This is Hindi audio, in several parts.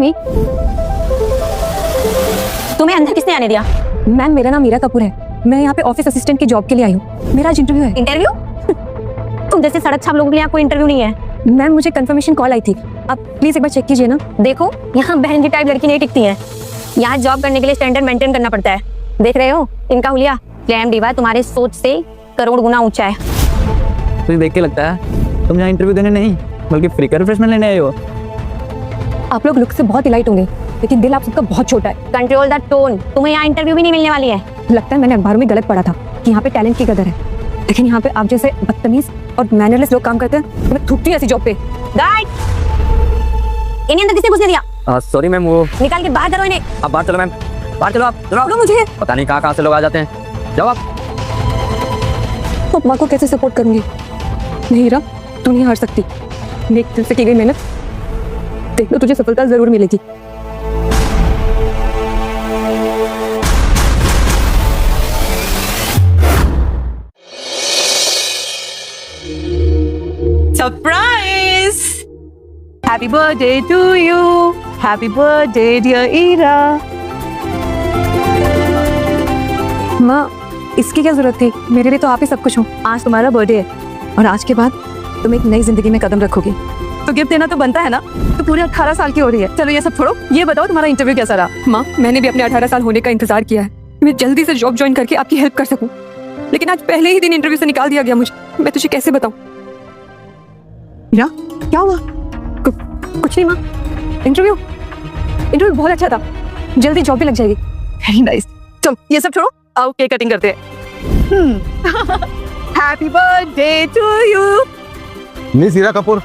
मी। तुम्हें अंदर किसने आने दिया? मैम मेरा नाम मीरा कपूर है, मैं यहाँ पे ऑफिस असिस्टेंट की जॉब के लिए आई हूँ। मेरा आज इंटरव्यू है। इंटरव्यू? तुम जैसे सड़क छाप लोगों के लिए यहाँ कोई इंटरव्यू नहीं है। मैम मुझे कंफर्मेशन कॉल आई थी, आप प्लीज एक बार चेक कीजिए ना। देखो यहाँ बहन की टाइप लड़की नहीं टिकती है, यहाँ जॉब करने के लिए स्टैंडर्ड मेंटेन करना पड़ता है। देख रहे हो इनका हुलिया? ग्लैम डिवा तुम्हारे सोच से करोड़ गुना ऊंचा है। तुझे देख के लगता है तुम यहाँ इंटरव्यू देने नहीं बल्कि फ्री का रिफ्रेशमेंट लेने आए हो। आप लोग लुक से बहुत डिलाइट होंगे लेकिन दिल आप सबका बहुत छोटा है। कंट्रोल द टोन, तुम्हें यहाँ इंटरव्यू भी नहीं मिलने वाली है। लगता है मैंने अखबारों में गलत पढ़ा था कि यहाँ पे टैलेंट की कदर है, लेकिन यहाँ पे आप जैसे बदतमीज और मैनरलेस लोग काम करते हैं। मैं थूकती हूँ ऐसी जॉब पे। गार्ड, इन्हें अंदर किसने घुसने दिया? सॉरी मैम, वो निकाल के बाहर करो इन्हें। आप बाहर चलो मैम, बाहर चलो। आप चलो, मुझे पता नहीं कहाँ से लोग आ जाते हैं। जाओ आप। माँ को कैसे सपोर्ट करूंगी? नहीं हीरा, तू नहीं हार सकती। नेक दिल से की गई मेहनत, देख लो तुझे सफलता जरूर मिलेगी। Surprise! Happy birthday to you. Happy birthday, dear Ira. माँ इसकी क्या जरूरत थी? मेरे लिए तो आप ही सब कुछ हो। आज तुम्हारा बर्थडे है और आज के बाद तुम एक नई जिंदगी में कदम रखोगी, तो गिफ्ट देना तो बनता है ना। तो पूरे 18 साल की हो रही है। चलो ये सब छोड़ो, ये बताओ तुम्हारा इंटरव्यू कैसा रहा? माँ मैंने भी अपने 18 साल होने का इंतजार किया है, मैं जल्दी से जॉब ज्वाइन करके आपकी हेल्प कर सकूं, लेकिन आज पहले ही दिन इंटरव्यू से निकाल दिया गया मुझे। मैं तुझे कैसे बताऊं? हीरा क्या हुआ? कुछ नहीं माँ, इंटरव्यू बहुत अच्छा था, जल्दी जॉब भी लग जाएगी। Very nice. चलो ये सब छोड़ो, आओ केक कटिंग करते हैं। Happy birthday to you. Miss Heera Kapoor,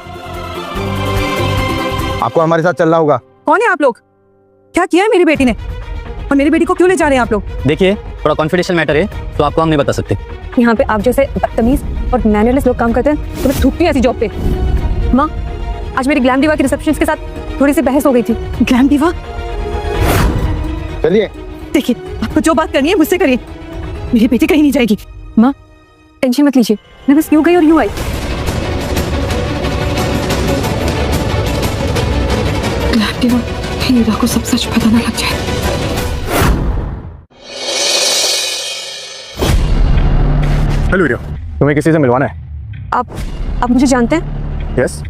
आपको हमारे साथ चलना होगा। कौन है आप लोग? क्या किया है मेरी बेटी ने? और मेरी बेटी को क्यों ले जा रहे हैं आप लोग? देखिए थोड़ा कॉन्फिडेंशियल मैटर है तो आपको हम नहीं बता सकते। यहाँ पे आप जैसे बदतमीज और मैनरलेस लोग काम करते हैं, तो मैं थूकती हूँ ऐसी जॉब पे। माँ आज मेरी ग्लैम डिवा की रिसेप्शनिस्ट के साथ थोड़ी सी बहस हो गई थी। Glam diva? चलिए। देखिए आपको जो बात करनी है मुझसे करिए, मेरी बेटी कहीं नहीं जाएगी। माँ टेंशन मत लीजिए, मैं बस यूं गई और यूं आई। ग्लैम डिवा, हीरा को सब सच पता ना लग जाए। हेलो हीरा, तुम्हें किसी से मिलवाना है? आप मुझे जानते हैं? यस।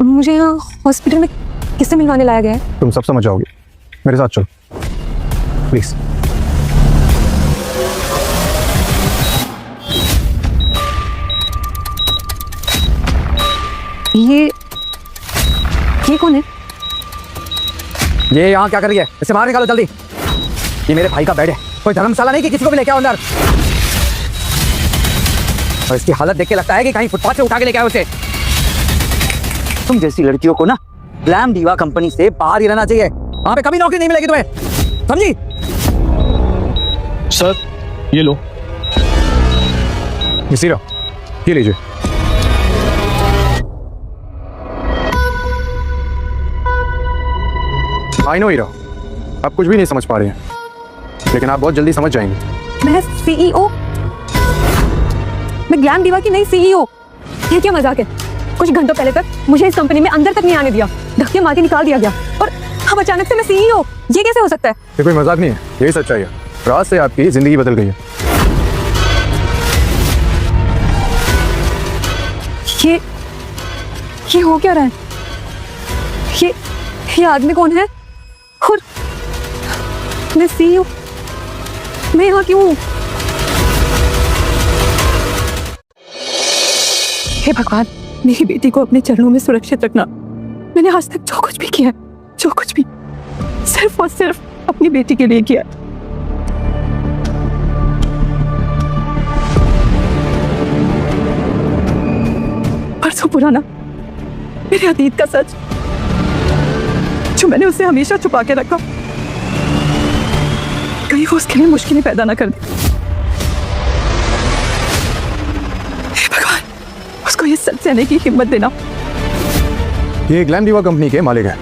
मुझे यहाँ हॉस्पिटल में किससे मिलवाने लाया गया है? तुम सब समझ जाओगे, मेरे साथ चलो प्लीज। ये कौन है? ये यहाँ क्या कर रही है? इसे बाहर निकालो जल्दी। ये मेरे भाई का बेड है, कोई धर्मशाला नहीं कि किसी को भी लेके आओ अंदर। और इसकी हालत देख के लगता है कि कहीं फुटपाथ से उठा के लेके आओ उसे। तुम जैसी लड़कियों को ना ग्लैम डिवा कंपनी से बाहर ही रहना चाहिए, वहां पे कभी नौकरी नहीं मिलेगी तुम्हें, समझी? सर ये लो, मिस हीरा ये लीजिए। आई नो हीरा, आप कुछ भी नहीं समझ पा रहे हैं, लेकिन आप बहुत जल्दी समझ जाएंगे। मैं सीईओ, मैं ग्लैम डिवा की नई सीईओ। ये क्या मजाक है? कुछ घंटों पहले तक मुझे इस कंपनी में अंदर तक नहीं आने दिया, धक्के मार के निकाल दिया गया, और अब अचानक से मैं सीईओ। ये कैसे हो सकता है? ये कोई मजाक नहीं है, यही सच्चाई है। रात से आपकी जिंदगी बदल गई है। ये हो क्या रहा है? ये आदमी कौन है? और मैं सीईओ, मैं यहाँ क्यों हूँ? हे भगवान, मेरी बेटी को अपने चरणों में सुरक्षित रखना। मैंने आज तक जो कुछ भी किया, जो कुछ भी सिर्फ और सिर्फ अपनी बेटी के लिए किया। परसों पुराना मेरे अतीत का सच, जो मैंने उससे हमेशा छुपा के रखा, कहीं वो उसके लिए मुश्किलें पैदा ना कर दी। हे भगवान, उसको ये सच सहने की हिम्मत देना। ये ग्लैम डिवा कंपनी के मालिक है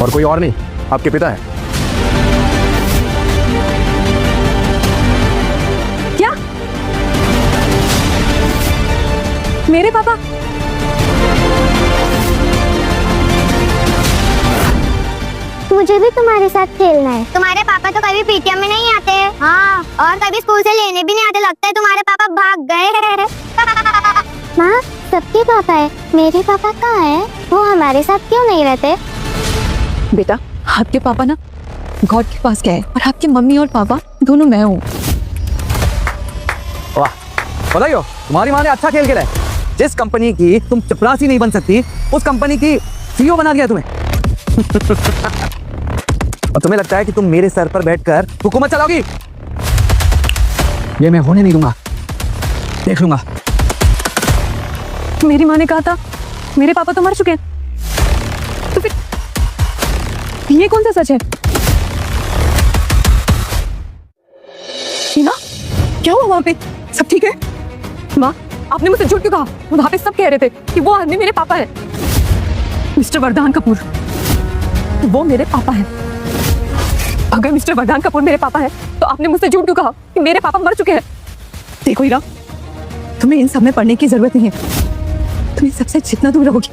और कोई और नहीं, आपके पिता है। क्या? मेरे पापा? मुझे भी तुम्हारे साथ खेलना है। तुम्हारे पापा तो कभी पीटीएम में नहीं आते। हाँ, और कभी स्कूल से लेने भी नहीं आते। लगता है तुम्हारे पापा भाग गए। माँ, सबके पापा है, मेरे पापा कहाँ है? वो हमारे साथ क्यों नहीं रहते? बेटा, आपके पापा ना गॉड के पास गए और आपकी मम्मी और पापा दोनों मैं हूँ। वाह, बधाई हो, तुम्हारी माँ ने अच्छा खेल खेला है। जिस कंपनी की तुम चपरासी नहीं बन सकती, उस कंपनी की सीईओ बना दिया तुम्हें। और तुम्हें लगता है कि तुम मेरे सर पर बैठकर हुकूमत चलाओगी? ये मैं होने नहीं दूंगा, देख लूंगा। मेरी माँ ने कहा था मेरे पापा तो मर चुके हैं, तो फिर ये कौन सा सच है? हीना, क्या हुआ वहां पे? सब ठीक है? माँ, आपने मुझसे झूठ क्यों कहा? वहां पे सब कह रहे थे कि वो आदमी मेरे पापा है, मिस्टर वरदान कपूर। वो मेरे पापा है। अगर मिस्टर वरदान कपूर मेरे पापा है तो आपने मुझसे झूठ क्यों कहा कि मेरे पापा मर चुके हैं? देखो हीरा, तुम्हें इन सब में पढ़ने की जरूरत नहीं है। तुम इन सबसे जितना दूर रहोगी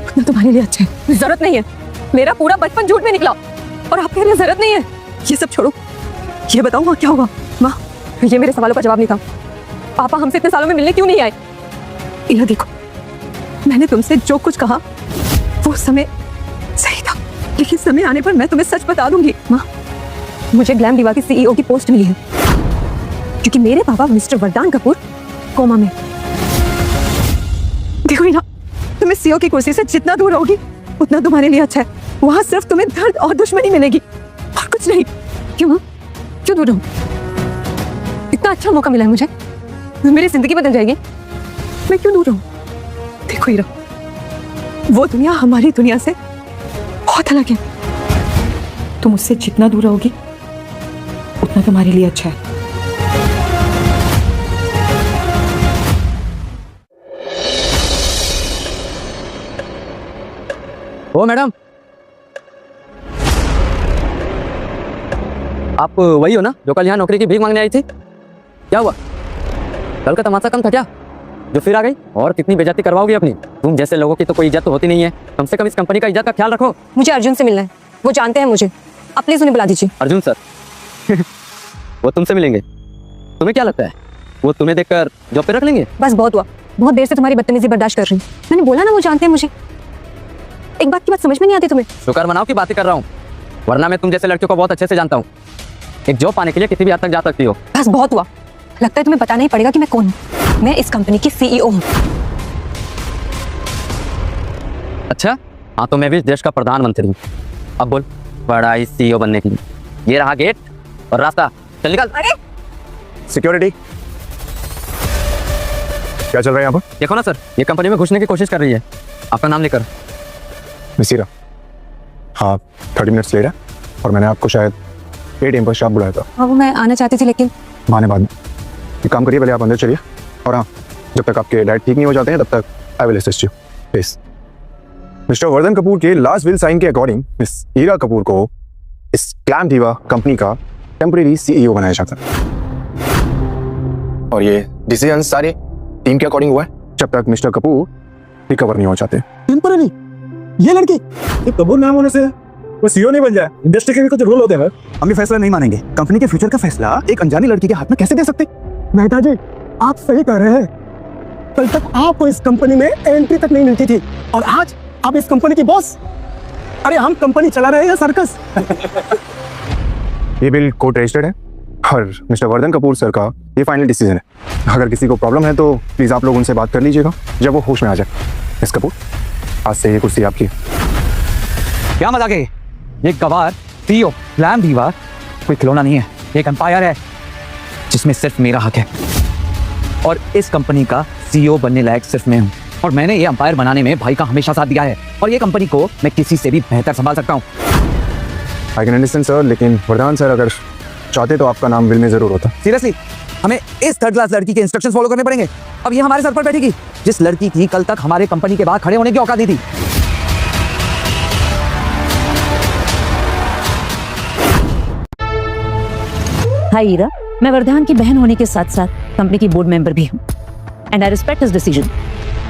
उतना तुम्हारे लिए अच्छा है। जरूरत नहीं है, मेरा पूरा बचपन झूठ में निकला और आपके लिए जरूरत नहीं है। ये सब छोड़ो, ये बताओ वहाँ क्या होगा? माँ, ये मेरे सवालों का जवाब नहीं था। पापा हमसे इतने सालों में मिलने क्यों नहीं आए? हीरा देखो, मैंने तुमसे जो कुछ कहा वो समय सही था, लेकिन समय आने पर मैं तुम्हें सच बता दूंगी। माँ, मुझे ग्लैम दीवा की सीईओ की पोस्ट मिली है क्योंकि मेरे पापा मिस्टर वरदान कपूर कोमा में। देखो हीरा, तुम्हें सीईओ की कुर्सी से जितना दूर रहोगी उतना तुम्हारे लिए अच्छा है। वहां सिर्फ तुम्हें दर्द और दुश्मनी मिलेगी और कुछ नहीं। क्यों माँ, क्यों दूर रहूं? इतना अच्छा मौका मिला है मुझे, मेरी जिंदगी बदल जाएगी, मैं क्यों दूर रहूं? देखो हीरा, वो दुनिया हमारी दुनिया से बहुत अलग है। तुम उससे जितना दूर रहोगी उतना तुम्हारे लिए अच्छा है। ओ मैडम, आप वही हो ना जो कल यहाँ नौकरी की भीख मांगने आई थी? क्या हुआ? कल का तमाशा कम था क्या जो फिर आ गई? और कितनी बेइज्जती करवाओगी अपनी? तुम जैसे लोगों की तो कोई इज्जत तो होती नहीं है। कम से कम इस कंपनी का इज्जत का ख्याल रखो। मुझे अर्जुन से मिलना है, वो जानते हैं मुझे। आप प्लीज उन्हें बुला दीजिए। अर्जुन सर? वो तुमसे मिलेंगे? तुम्हें क्या लगता है वो तुम्हें देखकर जॉब पे रख लेंगे? बस बहुत हुआ, बहुत देर से तुम्हारी बदतमीजी बर्दाश्त कर रही हूँ। मैंने बोला ना वो जानते हैं मुझे। एक बात की बात समझ में नहीं आती तुम्हें? शुक्र मनाओ की बातें कर रहा हूँ, वरना मैं तुम जैसे लड़कियों को बहुत अच्छे से जानता हूँ। एक जॉब पाने के लिए किसी भी हद तक जा सकती हो। बस बहुत हुआ, लगता है तुम्हें बताना ही पड़ेगा कि मैं कौन हूँ। मैं इस कंपनी की सीईओ हूँ। अच्छा, हाँ तो मैं भी इस देश का प्रधानमंत्री हूँ। अब बोल, बड़ा ही सीईओ बनने के लिए ये रहा गेट और रास्ता, चल निकल। अरे सिक्योरिटी, क्या चल रहा है यहाँ पर? देखो ना सर, ये कंपनी में घुसने की कोशिश कर रही है। आपका नाम लेकर। मिसीरा, हाँ 30 मिनट्स लेट है और मैंने आपको शायद ATM पर शाप बुलाया था। अब मैं आना चाहती थी लेकिन माने बाद में। एक काम करिए, पहले आप अंदर चलिए और हाँ, जब तक आपके डैड ठीक नहीं हो जाते हैं तब तक I will assist you please. Mister Vardhan Kapoor के लास्ट विल साइन के अकॉर्डिंग मिस हीरा कपूर को इस ग्लैम दीवा कंपनी का टेम्परेरी सीईओ बनाया जाता है और ये डिसीजन सारे टीम के अकॉर्डिंग हुआ है जब तक मिस्टर कपूर रिकवर नहीं हो जाते। टेम्पररी? ये लड़की ये कपूर नाम होने से वो सीईओ नहीं बन जाए। इंडस्ट्री के भी कुछ रूल होते हैं। हम ये फैसला नहीं मानेंगे। कंपनी के फ्यूचर का फैसला एक अनजानी लड़की के हाथ में कैसे दे सकते? मेहता जी, आप सही कह रहे हैं। कल तक आपको इस कंपनी में एंट्री तक नहीं मिलती थी और आज आप इस कंपनी की बॉस। अरे हम कंपनी चला रहे हैं या सर्कस? ये बिल कोर्ट रजिस्टर्ड है और मिस्टर वर्धन कपूर सर का ये फाइनल डिसीजन है। अगर किसी को प्रॉब्लम है तो प्लीज आप लोग उनसे बात कर लीजिएगा जब वो होश में आ जाए। मिस कपूर, आज से ये कुर्सी आपकी। क्या मजाक है? ये गवार सीईओ ग्लैम दीवा कोई खिलौना नहीं है, एक एम्पायर है जिसमें सिर्फ मेरा हक है और इस कंपनी का सीईओ बनने लायक सिर्फ मैं हूँ और मैंने ये एम्पायर बनाने में भाई का हमेशा साथ दिया है और ये कंपनी को मैं किसी से भी बेहतर संभाल सकता हूँ। आई कैन अंडरस्टैंड सर, लेकिन वर्धन सर अगर चाहते तो आपका नाम बिल में जरूर होता। सीरियसली, हमें इस थर्ड क्लास लड़की के इंस्ट्रक्शंस फॉलो करने पड़ेंगे। अब ये हमारे सर पर बैठेगी जिस लड़की की कल तक हमारे कंपनी के बाहर खड़े होने की औकात नहीं थी। हाय हीरा, मैं वरदान की बहन होने के साथ साथ कंपनी की बोर्ड मेंबर भी हूँ and I respect his decision.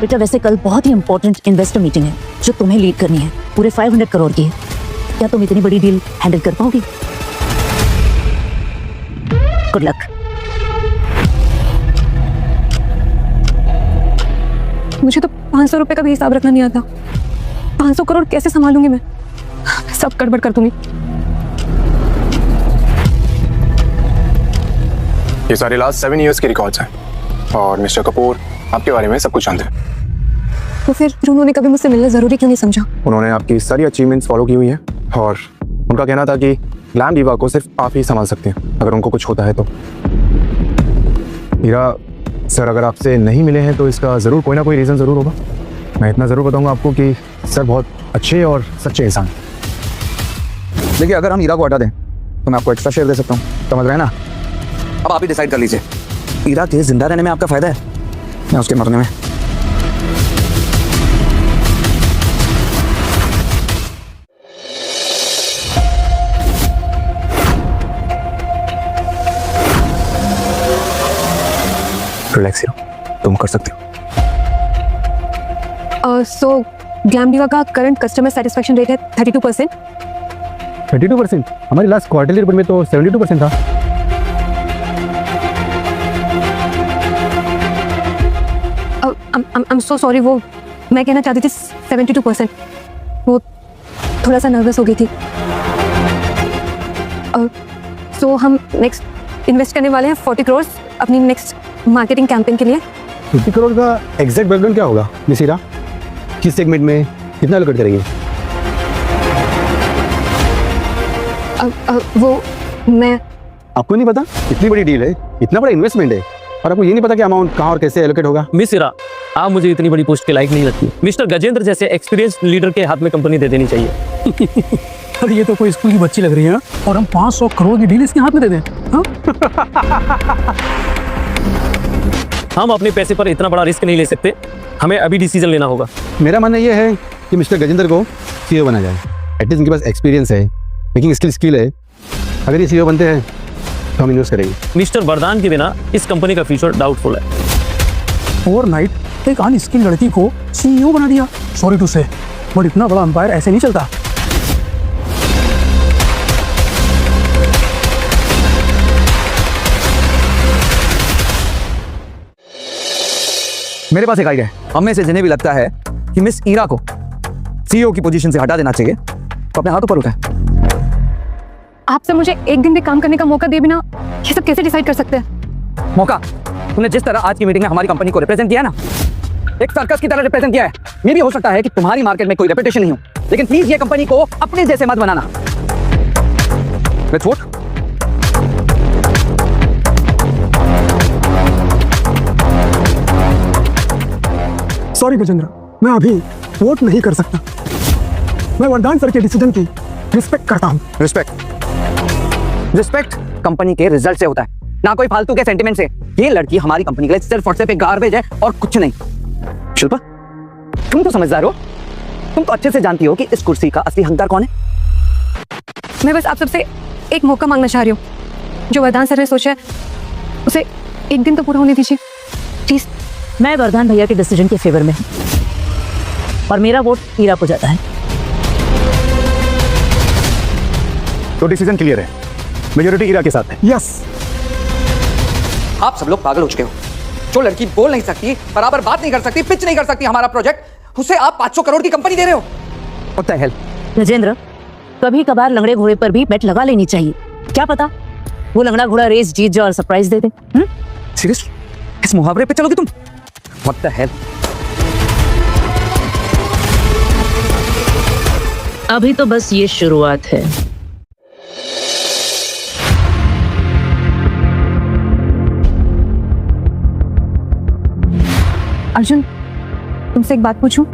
बेटा वैसे कल बहुत ही इंपॉर्टेंट इन्वेस्टर मीटिंग है जो तुम्हें लीड करनी है, पूरे 500 करोड़ की है। क्या तुम इतनी बड़ी डील हैंडल कर पाओगी? Good luck. मुझे तो 500 रुपए का भी हिसाब रखना नहीं आता। 500 करोड़ कैसे संभालूंगी मैं? सब गड़बड़ कर दूंगी। ये सारे लास्ट 7 इयर्स के रिकॉर्ड्स हैं और मिस्टर कपूर आपके बारे में सब कुछ जानते हैं। तो फिर उन्होंने कभी मुझसे मिलना जरूरी क्यों नहीं समझा? उन्होंने आपकी सारी अचीवमेंट्स फॉलो की हुई हैं और उनका कहना था कि ग्लैम डिवा को सिर्फ आप ही संभाल सकते हैं अगर उनको कुछ होता है तो। हीरा सर, अगर आपसे नहीं मिले हैं तो इसका ज़रूर कोई ना कोई रीज़न ज़रूर होगा। मैं इतना ज़रूर बताऊंगा आपको कि सर बहुत अच्छे और सच्चे इंसान हैं। देखिए, अगर हम हीरा को हटा दें तो मैं आपको एक्स्ट्रा शेयर दे सकता हूँ, समझ रहे हैं ना? अब आप ही डिसाइड कर लीजिए, हीरा के जिंदा रहने में आपका फायदा है या उसके मरने में। रिलैक्स हीरो, तुम कर सकते हो। सो ग्लैम डिवा का करंट कस्टमर सेटिस्फेक्शन रेट है 32%। 32%? हमारी लास्ट क्वार्टरली रिपोर्ट में तो 72% था। I'm so sorry, वो मैं कहना चाहती थी 72%। वो थोड़ा सा नर्वस हो गई थी। सो हम नेक्स्ट इन्वेस्ट करने वाले हैं 40 करोड़ अपनी नेक्स्ट मार्केटिंग कैंपेन के लिए। 50 करोड़ का एग्जैक्ट बैकग्राउंड क्या होगा मिस हीरा? किस सेगमेंट में कितना एलोकेट करेंगे? वो मैं आपको नहीं पता? इतनी बड़ी डील है, इतना बड़ा इन्वेस्टमेंट है और आपको ये नहीं पता कि अमाउंट कहाँ और कैसे एलोकेट होगा? मिस हीरा, आप मुझे इतनी बड़ी पोस्ट के लायक नहीं लगती। मिस्टर गजेंद्र जैसे एक्सपीरियंस लीडर के हाथ में कंपनी दे देनी चाहिए। अरे ये तो कोई स्कूल की बच्ची लग रही है और हम 500 करोड़ की डील इसके हाथ में दे दें? हाँ? हम अपने पैसे पर इतना बड़ा रिस्क नहीं ले सकते, हमें अभी डिसीजन लेना होगा। मेरा मानना ये है कि मिस्टर गजेंद्र को सीईओ बना जाए। एटलीस्ट उनके पास एक्सपीरियंस है, मेकिंग स्किल है। अगर ये सीईओ बनते हैं तो हम इन्वेस्ट करेंगे। मिस्टर वरदान के बिना इस कंपनी का फ्यूचर डाउटफुल है। ओवरनाइट एक अनस्किल्ड लड़की को सीईओ बना दिया। सॉरी टू से, बट इतना बड़ा अंपायर ऐसे नहीं चलता। मेरे पास एक आइडिया है। हम में से जिन्हें भी लगता है कि मिस हीरा को सीईओ की पोजीशन से हटा देना चाहिए तो अपने हाथों पर उठाए। आपसे मुझे एक दिन भी काम करने का मौका दे बिना ये सब कैसे डिसाइड कर सकते हैं? मौका? तुमने जिस तरह आज की मीटिंग में हमारी कंपनी को रिप्रेजेंट किया है ना, एक सर्कस की तरह रिप्रेजेंट किया है। ये भी हो सकता है कि तुम्हारी मार्केट में कोई रेपुटेशन नहीं हो, लेकिन प्लीज ये कंपनी को अपने जैसे मत बनाना। Let's vote. सॉरी गजेंद्र, मैं अभी वोट नहीं कर सकता। मैं वरदान सर के डिसीजन की रिस्पेक्ट करता हूँ। रिस्पेक्ट कंपनी के रिजल्ट से होता है, ना कोई फालतू के सेंटिमेंट से। ये लड़की हमारी कंपनी के लिए सिर्फ और सिर्फ एक गार्बेज है और कुछ नहीं। शिल्पा, तुम तो समझदार हो, तुम तो अच्छे से जानती हो कि इस कुर्सी का असली हकदार कौन है। मैं बस आप सबसे एक मौका मांगना चाह रही हूँ। जो वरदान सर ने सोचा है उसे एक दिन तो पूरा होने दीजिए प्लीज। मैं वरदान भैया के डिसीजन के फेवर में हूँ और मेरा वोट हीरा को जाता है। तो डिसीजन क्लियर है, मेजोरिटी हीरा के साथ है। यस। आप सब लोग पागल हो चुके हो। जो लड़की बोल नहीं सकती, बराबर बात नहीं कर सकती, पिच नहीं कर सकती हमारा प्रोजेक्ट, उसे आप 500 करोड़ की कंपनी दे रहे हो। What the hell? गजेंद्र, कभी कभार लंगड़े घोड़े पर भी बेट लगा लेनी चाहिए। क्या पता वो लंगड़ा घोड़ा रेस जीत जाए और सरप्राइज दे दे। सीरियसली इस मुहावरे पे चलोगे तुम? What the hell? अभी तो बस ये शुरुआत है। अर्जुन, तुमसे एक बात पूछूं?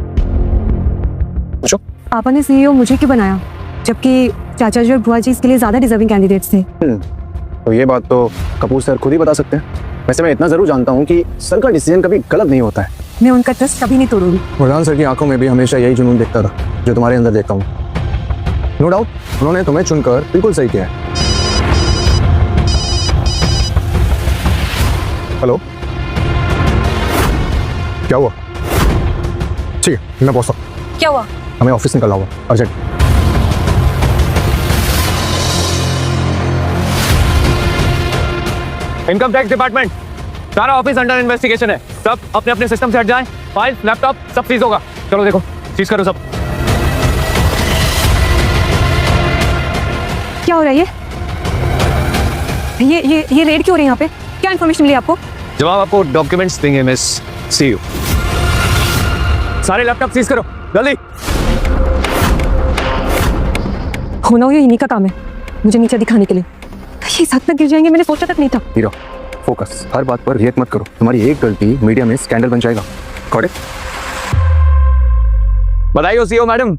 पूछो। पापा ने सीईओ मुझे क्यों बनाया, जबकि चाचा जी और बुआ जी इसके लिए ज्यादा डिजर्विंग कैंडिडेट्स थे? तो ये बात तो कपूर सर खुद ही बता सकते हैं। वैसे मैं इतना जरूर जानता हूँ कि सर का डिसीजन कभी गलत नहीं होता है। मैं उनका ट्रस्ट कभी नहीं तोड़ूंगी। वरदान सर की आंखों में भी हमेशा यही जुनून दिखता था जो तुम्हारे अंदर देखता हूँ। नो डाउट उन्होंने तुम्हें चुनकर बिल्कुल सही किया है। हेलो, क्या हुआ? ठीक है, मैं पहुंचता हूँ। क्या हुआ? हमें ऑफिस निकलना हुआ अर्जेंट। इनकम टैक्स डिपार्टमेंट, सारा ऑफिस अंडर इन्वेस्टिगेशन है। सब अपने अपने सिस्टम से हट जाएं। फाइल, लैपटॉप सब सीज होगा। चलो देखो, सीज करो सब। क्या हो रहा है ये रेड क्यों हो रही है यहाँ पे? क्या इन्फॉर्मेशन मिली आपको? जवाब आपको डॉक्यूमेंट्स देंगे मिस सीयू। सारे लैपटॉप सीज करो जल्दी। होना हो ये इन्हीं का काम है मुझे नीचे दिखाने के लिए। ये इस हद तक गिर जाएंगे मैंने सोचा तक नहीं था। हीरा, फोकस, हर बात पर रिएक्ट मत करो। तुम्हारी एक गलती मीडिया में स्कैंडल बन जाएगा। Got it? बधाई हो सीईओ मैडम,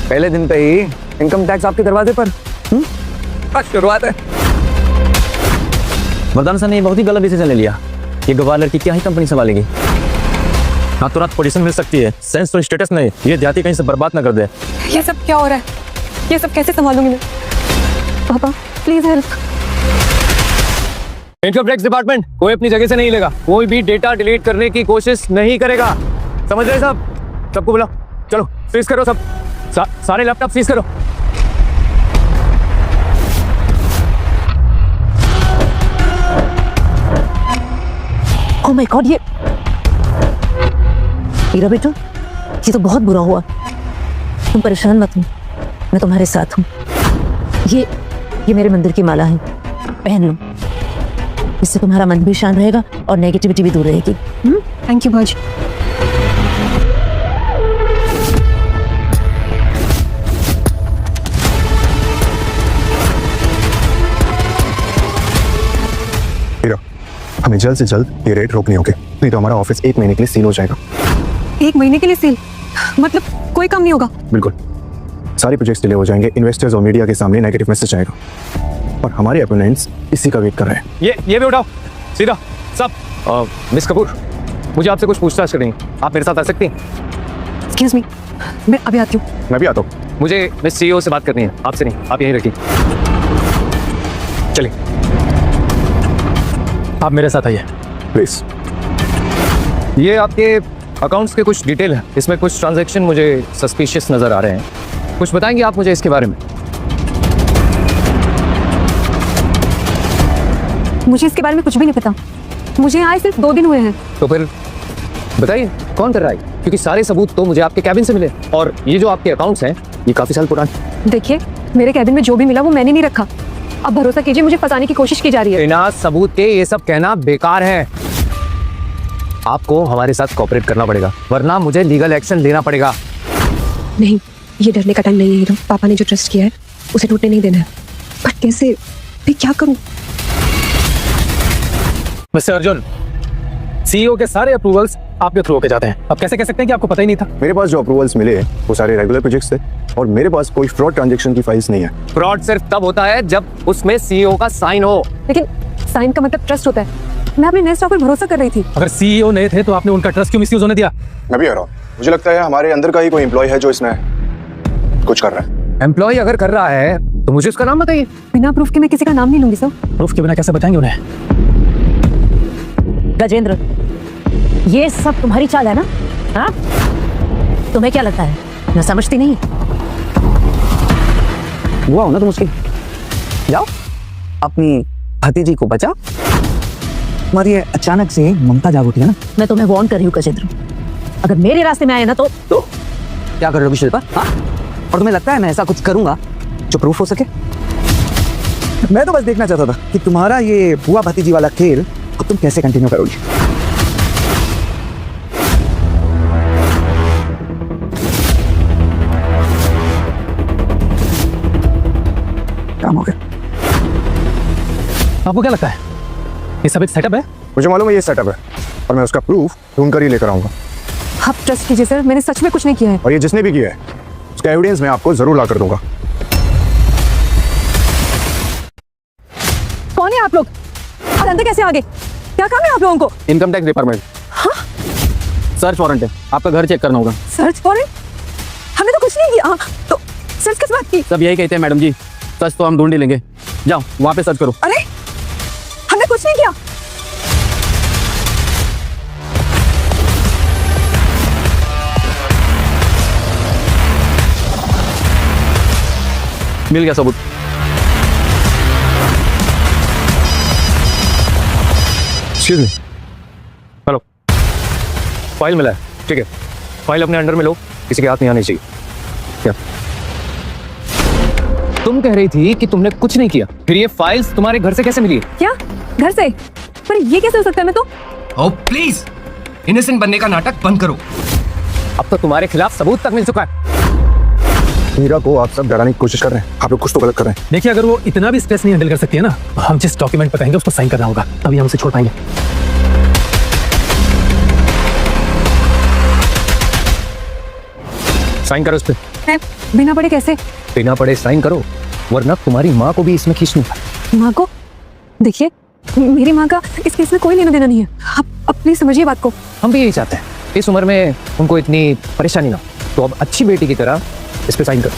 पहले दिन पे ही इनकम टैक्स आपके दरवाजे पर। बस शुरुआत है। वरदान सर ने बहुत ही गलत डिसीजन ले लिया। ये गवार लड़की क्या ही कंपनी संभालेगी। ना तो रात पोजीशन मिल सकती है, सेंस तो स्टेटस नहीं। ये जाति कहीं से बर्बाद ना कर दे। ये सब क्या हो रहा है? ये सब कैसे संभालूंगी मैं? पापा please help. Income tax department, कोई अपनी जगह से नहीं लेगा। कोई भी डेटा डिलीट करने की कोशिश नहीं करेगा। समझ रहे सब? सबको बुलाओ, चलो सीज करो सब। सारे लैपटॉप सीज करो। ओह माय गॉड, ये हीरा बेटा, ये तो बहुत बुरा हुआ। तुम परेशान मत हो, मैं तुम्हारे साथ हूँ। ये मेरे मंदिर की माला है, पहन लो। इससे तुम्हारा मन भी शांत रहेगा और नेगेटिविटी भी दूर रहेगी। थैंक यू भाजी। हीरा, हमें जल्द से जल्द ये रेट रोकनी होगी, नहीं तो हमारा ऑफिस 1 महीने के लिए सील हो जाएगा। 1 महीने के लिए सील? मतलब कोई काम नहीं होगा? बिल्कुल, सारे प्रोजेक्ट्स डिले हो जाएंगे। इन्वेस्टर्स और मीडिया के सामने नेगेटिव मैसेज आएगा और हमारे अपोनेंट्स इसी का वेट कर रहे हैं। ये भी उठाओ सीधा सब। मिस कपूर, मुझे आपसे कुछ पूछताछ करनी है, आप मेरे साथ आ सकती हैं? एक्सक्यूज मी, मैं अभी आती हूँ। मैं भी आता हूँ। मुझे मिस सीईओ से बात करनी है, आपसे नहीं। आप यहीं रखिए, चलिए आप मेरे साथ आइए प्लीज। ये आपके अकाउंट्स के कुछ डिटेल है, इसमें कुछ ट्रांजैक्शन मुझे सस्पिशियस नजर आ रहे हैं। कुछ बताएंगे आप मुझे इसके बारे में? मुझे इसके बारे में कुछ भी नहीं पता। मुझे आए सिर्फ 2 दिन हुए हैं। तो फिर बताइए कौन कर रहा है, क्योंकि सारे सबूत तो मुझे आपके कैबिन से मिले और ये जो आपके अकाउंट्स हैं ये काफी साल पुराने। देखिए, मेरे कैबिन में जो भी मिला वो मैंने नहीं रखा। अब भरोसा कीजिए, मुझे फंसाने की कोशिश की जा रही है। बिना सबूत के ये सब कहना बेकार है। आपको हमारे साथ कोऑपरेट करना पड़ेगा, वरना मुझे लीगल एक्शन लेना पड़ेगा। नहीं, ये डरने का टाइम नहीं है हीरो। पापा ने जो ट्रस्ट किया है उसे टूटने नहीं देना है। पर कैसे, मैं क्या करूं? मिस्टर अर्जुन, सीईओ के सारे अप्रूवल्स आपके थ्रू होके जाते हैं। अब कैसे कह सकते हैं कि आपको पता ही नहीं था? मेरे पास जो अप्रूवल्स मिले वो सारे रेगुलर प्रोजेक्ट्स थे और मेरे पास कोई फ्रॉड ट्रांजैक्शन की फाइल्स नहीं है। फ्रॉड सिर्फ तब होता है जब उसमें सीईओ का साइन हो। लेकिन साइन का मतलब ट्रस्ट होता है। मैं अपने नए स्टॉक पर भरोसा कर रही थी। अगर सीईओ नहीं थे तो आपने उनका ट्रस्ट क्यों मिसयूज होने दिया? मैं भी आ रहा हूँ। मुझे लगता है हमारे अंदर का ही कोई एम्प्लॉय है जो इसमें कुछ कर रहा है। एम्प्लॉय अगर कर रहा है तो मुझे उसका नाम बताइए। बिना प्रूफ के मैं किसी का नाम नहीं लूंगी सर। प्रूफ के बिना कैसे बताएंगे उन्हें? गजेंद्र, ये सब तुम्हारी चाल है ना? हाँ, तुम्हें क्या लगता है मैं समझती नहीं? हुआ हो ना तो मुश्किल, जाओ अपनी भतीजी को बचाओ। तुम्हारी अचानक से ममता जाग उठी है ना। मैं तुम्हें वार्न कर रही हूँ गजेंद्र, अगर मेरे रास्ते में आए ना तो क्या कर रहे हो शिल्पा? हाँ, और तुम्हें लगता है मैं ऐसा कुछ करूंगा जो प्रूफ हो सके? मैं तो बस देखना चाहता था कि तुम्हारा ये बुआ भतीजी वाला खेल अब तुम कैसे कंटिन्यू करोगी। काम हो गया। आपको क्या लगता है ये सब एक सेटअप है? मुझे मालूम है ये सेटअप है और मैं उसका प्रूफ ढूंढ कर ही लेकर आऊंगा। आप ट्रस्ट कीजिए सर, मैंने सच में कुछ नहीं किया है। और ये जिसने भी किया है उसका एविडेंस मैं आपको जरूर ला कर दूंगा। कौन है आप लोग और अंदर कैसे आ गए? क्या काम है आप लोगों को? Income tax department. हाँ? सर्च वारंट है, आपका घर चेक करना होगा। Search warrant? हमने तो कुछ नहीं किया। तो सर्च किस बात की? सब यही कहते हैं मैडम जी, सच तो हम ढूंढ ही लेंगे। जाओ वहाँ पे सर्च करो। अरे हमने कुछ नहीं किया। मिल गया सबूत। एक्सक्यूज मी, हेलो, फाइल मिला है, ठीक है, फाइल अपने अंडर में लो, किसी के हाथ नहीं आनी चाहिए। क्या तुम कह रही थी कि तुमने कुछ नहीं किया, फिर ये फाइल्स तुम्हारे घर से कैसे मिली? क्या घर से? पर ये कैसे हो सकता है? मैं तो ओ प्लीज, इनोसेंट बनने का नाटक बंद करो। अब तो तुम्हारे खिलाफ सबूत तक मिल चुका है। हीरा को आप सब डराने की कोशिश कर रहे हैं, आप लोग कुछ तो गलत कर रहे हैं। देखिए, अगर वो इतना भी स्ट्रेस नहीं हैंडल कर सकती है ना, हम जिस डॉक्यूमेंट पर कहेंगे उसको साइन करना होगा, तभी हम उसे छोड़ पाएंगे। साइन करो इस पे। मैं बिना पढ़े कैसे? बिना पढ़े साइन करो, वरना तुम्हारी माँ को भी इसमें खींच लूंगा। माँ को? देखिए, मेरी माँ का इस केस में कोई लेना देना नहीं है। आप प्लीज समझिए बात को। हम भी यही चाहते हैं, इस उम्र में उनको इतनी परेशानी ना, तो अब अच्छी बेटी की तरह इस पे साइन करो।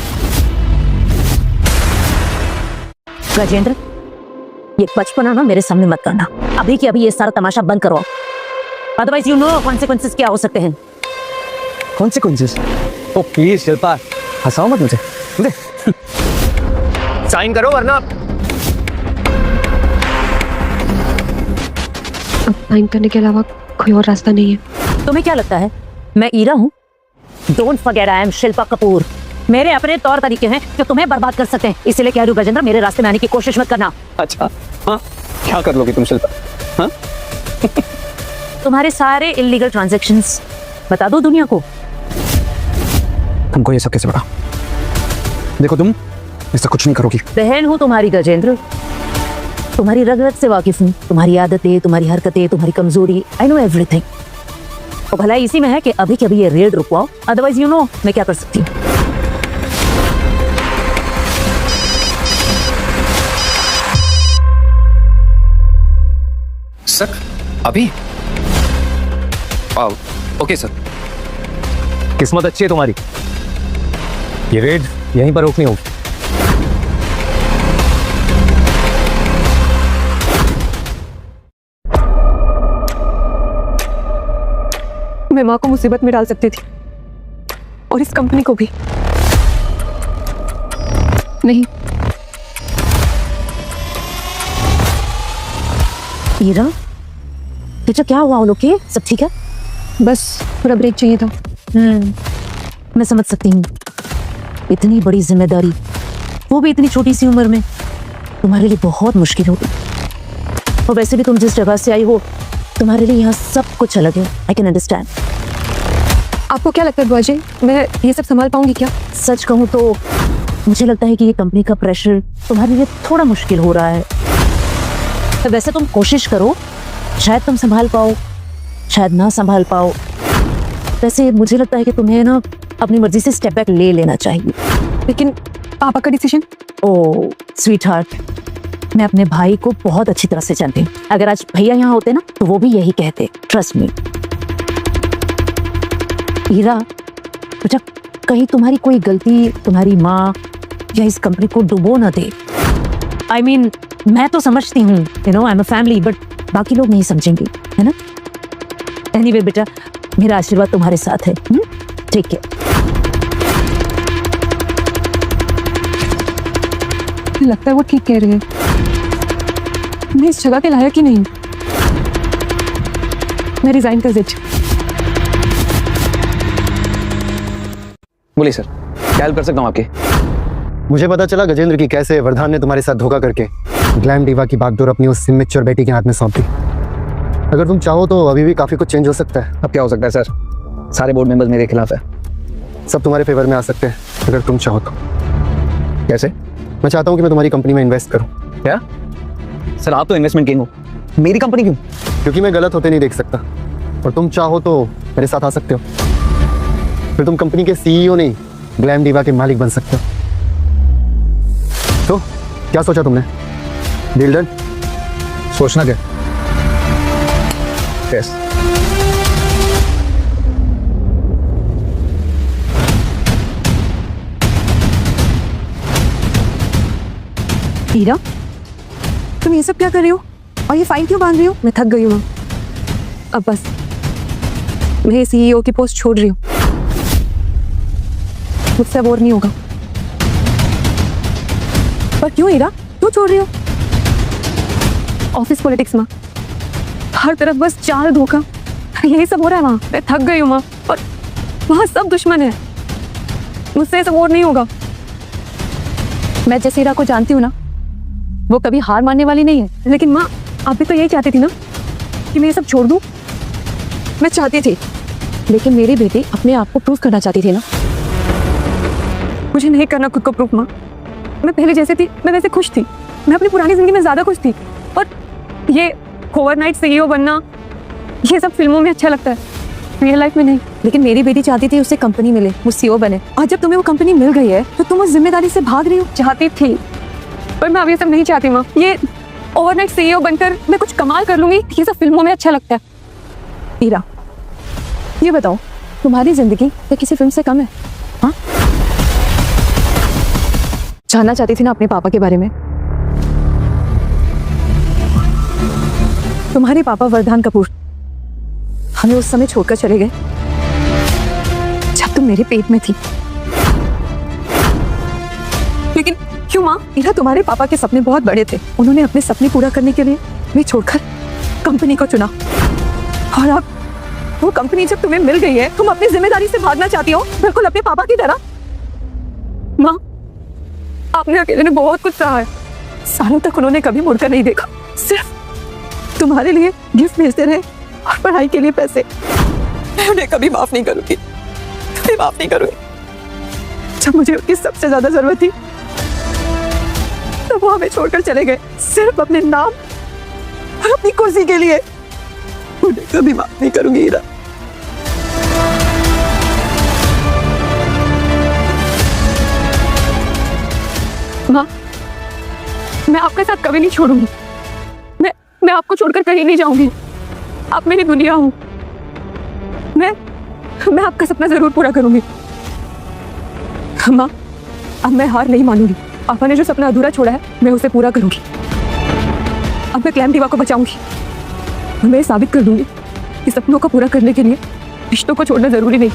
राजेंद्र, ये बचपना ना मेरे सामने मत करना। अभी के अभी ये सारा तमाशा बंद करो, अदरवाइज यू नो कॉन्सिक्वेंसेस क्या हो सकते हैं। कॉन्सिक्वेंसेस? ओ प्लीज शिल्पा, हंसाओ मत मुझे। साइन करो वरना अब साइन करने के अलावा कोई और रास्ता नहीं है। तुम्हें क्या लगता है मैं ईरा हूँ? Don't forget I am Shilpa Kapoor. मेरे अपने तौर तरीके हैं जो तुम्हें बर्बाद कर सकते हैं, इसलिए कह रही हूँ गजेंद्र, मेरे रास्ते में आने की कोशिश मत करना। अच्छा हाँ, क्या कर लोगी तुम शिल्पा? हाँ तुम्हारे सारे इलीगल ट्रांजैक्शंस बता दो दुनिया को। तुमको ये सब कैसे पता? देखो, तुम इससे कुछ नहीं करोगी। बहन हूँ तुम्हारी गजेंद्र, तुम्हारी रग रग से वाकिफ हूँ, तुम्हारी आदतें, तुम्हारी हरकतें, तुम्हारी कमजोरी, आई नो एवरीथिंग। तो भला इसी में है कि अभी के अभी ये रेड रुकवाओ, अदरवाइज यू नो मैं क्या कर सकती हूँ। सर अभी? Okay sir. किस्मत अच्छी है तुम्हारी, ये रेड यहीं पर रोकनी होगी। मैं माँ को मुसीबत में डाल सकती थी और इस कंपनी को भी। नहीं। ईरा, बेटा क्या हुआ? उन लोग के सब ठीक है? बस थोड़ा ब्रेक चाहिए था। मैं समझ सकती हूँ, इतनी बड़ी जिम्मेदारी, वो भी इतनी छोटी सी उम्र में, तुम्हारे लिए बहुत मुश्किल होगी। और वैसे भी तुम जिस जगह से आई हो, तुम्हारे लिए यहाँ सब कुछ अलग है। I can understand. आपको क्या लगता है बुआ जी, मैं ये सब संभाल पाऊंगी क्या? सच कहूँ तो मुझे लगता है कि ये कंपनी का प्रेशर तुम्हारे लिए थोड़ा मुश्किल हो रहा है। तो वैसे तुम कोशिश करो, शायद तुम संभाल पाओ, शायद ना संभाल पाओ। वैसे मुझे लगता है कि तुम्हें ना अपनी मर्जी से स्टेप बैक ले लेना चाहिए। लेकिन पापा का डिसीजन? ओह स्वीट हार्ट, मैं अपने भाई को बहुत अच्छी तरह से जानती हूँ। अगर आज भैया यहाँ होते ना तो वो भी यही कहते, ट्रस्ट मी। हीरा बेटा, कहीं तुम्हारी कोई गलती तुम्हारी माँ या इस कंपनी को डुबो ना दे। आई मीन, मैं तो समझती हूँ, you know I am a family, but बाकी लोग नहीं समझेंगे, है ना? एनीवे बेटा, मेरा आशीर्वाद तुम्हारे साथ है। ठीक है। लगता है वो ठीक कह रही है, मैं इस जगह के लायक ही नहीं हूँ। मैं रिजाइन कर देती हूँ। बोलिए सर, क्या हेल्प कर सकता हूँ आपके? मुझे पता चला गजेंद्र की कैसे वरदान ने तुम्हारे साथ धोखा करके ग्लैम डिवा की बागडोर अपनी उस इमेच्योर बेटी के हाथ में सौंप दी। अगर तुम चाहो तो अभी भी काफी कुछ चेंज हो सकता है। अब क्या हो सकता है सर? सारे बोर्ड मेंबर्स मेरे खिलाफ है। सब तुम्हारे फेवर में आ सकते हैं अगर तुम चाहो तो। कैसे? मैं चाहता हूँ कि मैं तुम्हारी कंपनी में इन्वेस्ट करूँ। क्या सर, आप तो इन्वेस्टमेंट किंग हो, मेरी कंपनी क्यों? क्योंकि मैं गलत होते नहीं देख सकता, और तुम चाहो तो मेरे साथ आ सकते हो। फिर तुम कंपनी के सीईओ नहीं, ग्लैम डिवा के मालिक बन सकते हो। तो क्या सोचा तुमने? Deal done? सोचना क्या? यस। हीरा, तुम ये सब क्या कर रही हो और ये फाइल क्यों बांध रही हो? मैं थक गई हूँ अब बस। मैं सीईओ की पोस्ट छोड़ रही हूँ, मुझसे अब और नहीं होगा। पर क्यों हीरा, क्यों छोड़ रही हो? ऑफिस पॉलिटिक्स में हर तरफ बस चार धोखा, यही सब हो रहा है वहाँ। मैं थक गई हूँ माँ, और वहाँ सब दुश्मन है, मुझसे सब और नहीं होगा। मैं जैसे हीरा को जानती हूँ ना, वो कभी हार मानने वाली नहीं है। लेकिन माँ, आप भी तो यही चाहती थी ना कि मैं ये सब छोड़ दूँ। मैं चाहती थी, लेकिन मेरी बेटी अपने आप को प्रूव करना चाहती थी ना। मुझे नहीं करना खुद को प्रूफ माँ। मैं पहले जैसे थी, मैं वैसे खुश थी। मैं अपनी पुरानी जिंदगी में ज्यादा खुश थी। और ये ओवरनाइट CEO बनना, ये सब फिल्मों में अच्छा लगता है, रियल लाइफ में नहीं। लेकिन मेरी बेटी चाहती थी उसे कंपनी मिले, वो CEO बने। और जब तुम्हें वो कंपनी मिल गई है तो तुम उस जिम्मेदारी से भाग रही हो। चाहती थी, पर मैं अब ये सब नहीं चाहती माँ। ये ओवरनाइट CEO बनकर मैं कुछ कमाल कर लूंगी, ये सब फिल्मों में अच्छा लगता है। हीरा, ये बताओ, तुम्हारी जिंदगी क्या किसी फिल्म से कम है? हाँ, जानना चाहती थी ना अपने पापा के बारे में। तुम्हारे पापा वरदान कपूर हमें उस समय छोड़कर चले गए जब तुम मेरे पेट में थी। लेकिन क्यों माँ? हीरा, तुम्हारे पापा के सपने बहुत बड़े थे। उन्होंने अपने सपने पूरा करने के लिए मैं छोड़कर कंपनी को चुना। और अब वो कंपनी जब तुम्हें मिल गई है, तुम अपनी जिम्मेदारी से भागना चाहती हो, बिल्कुल अपने पापा की तरह। माँ, आपने अकेले ने बहुत कुछ सहा है। सालों तक उन्होंने कभी मुड़कर नहीं देखा, सिर्फ तुम्हारे लिए गिफ्ट भेजते रहे और पढ़ाई के लिए पैसे। मैं उन्हें कभी माफ नहीं करूंगी, कभी माफ नहीं करूंगी। जब मुझे उनकी सबसे ज्यादा जरूरत थी, तब वो हमें छोड़कर चले गए, सिर्फ अपने नाम और अपनी कुर्सी के लिए। उन्हें कभी माफ नहीं करूंगी हीरा। माँ, मैं आपके साथ कभी नहीं छोड़ूंगी। मैं आपको छोड़कर कहीं नहीं जाऊंगी। आप मेरी दुनिया हो। मैं आपका सपना जरूर पूरा करूंगी। माँ, अब मैं हार नहीं मानूंगी। आपने जो सपना अधूरा छोड़ा है, मैं उसे पूरा करूंगी। अब मैं क्लैम दीवा को बचाऊंगी और मैं साबित कर दूंगी कि सपनों को पूरा करने के लिए रिश्तों को छोड़ना जरूरी नहीं।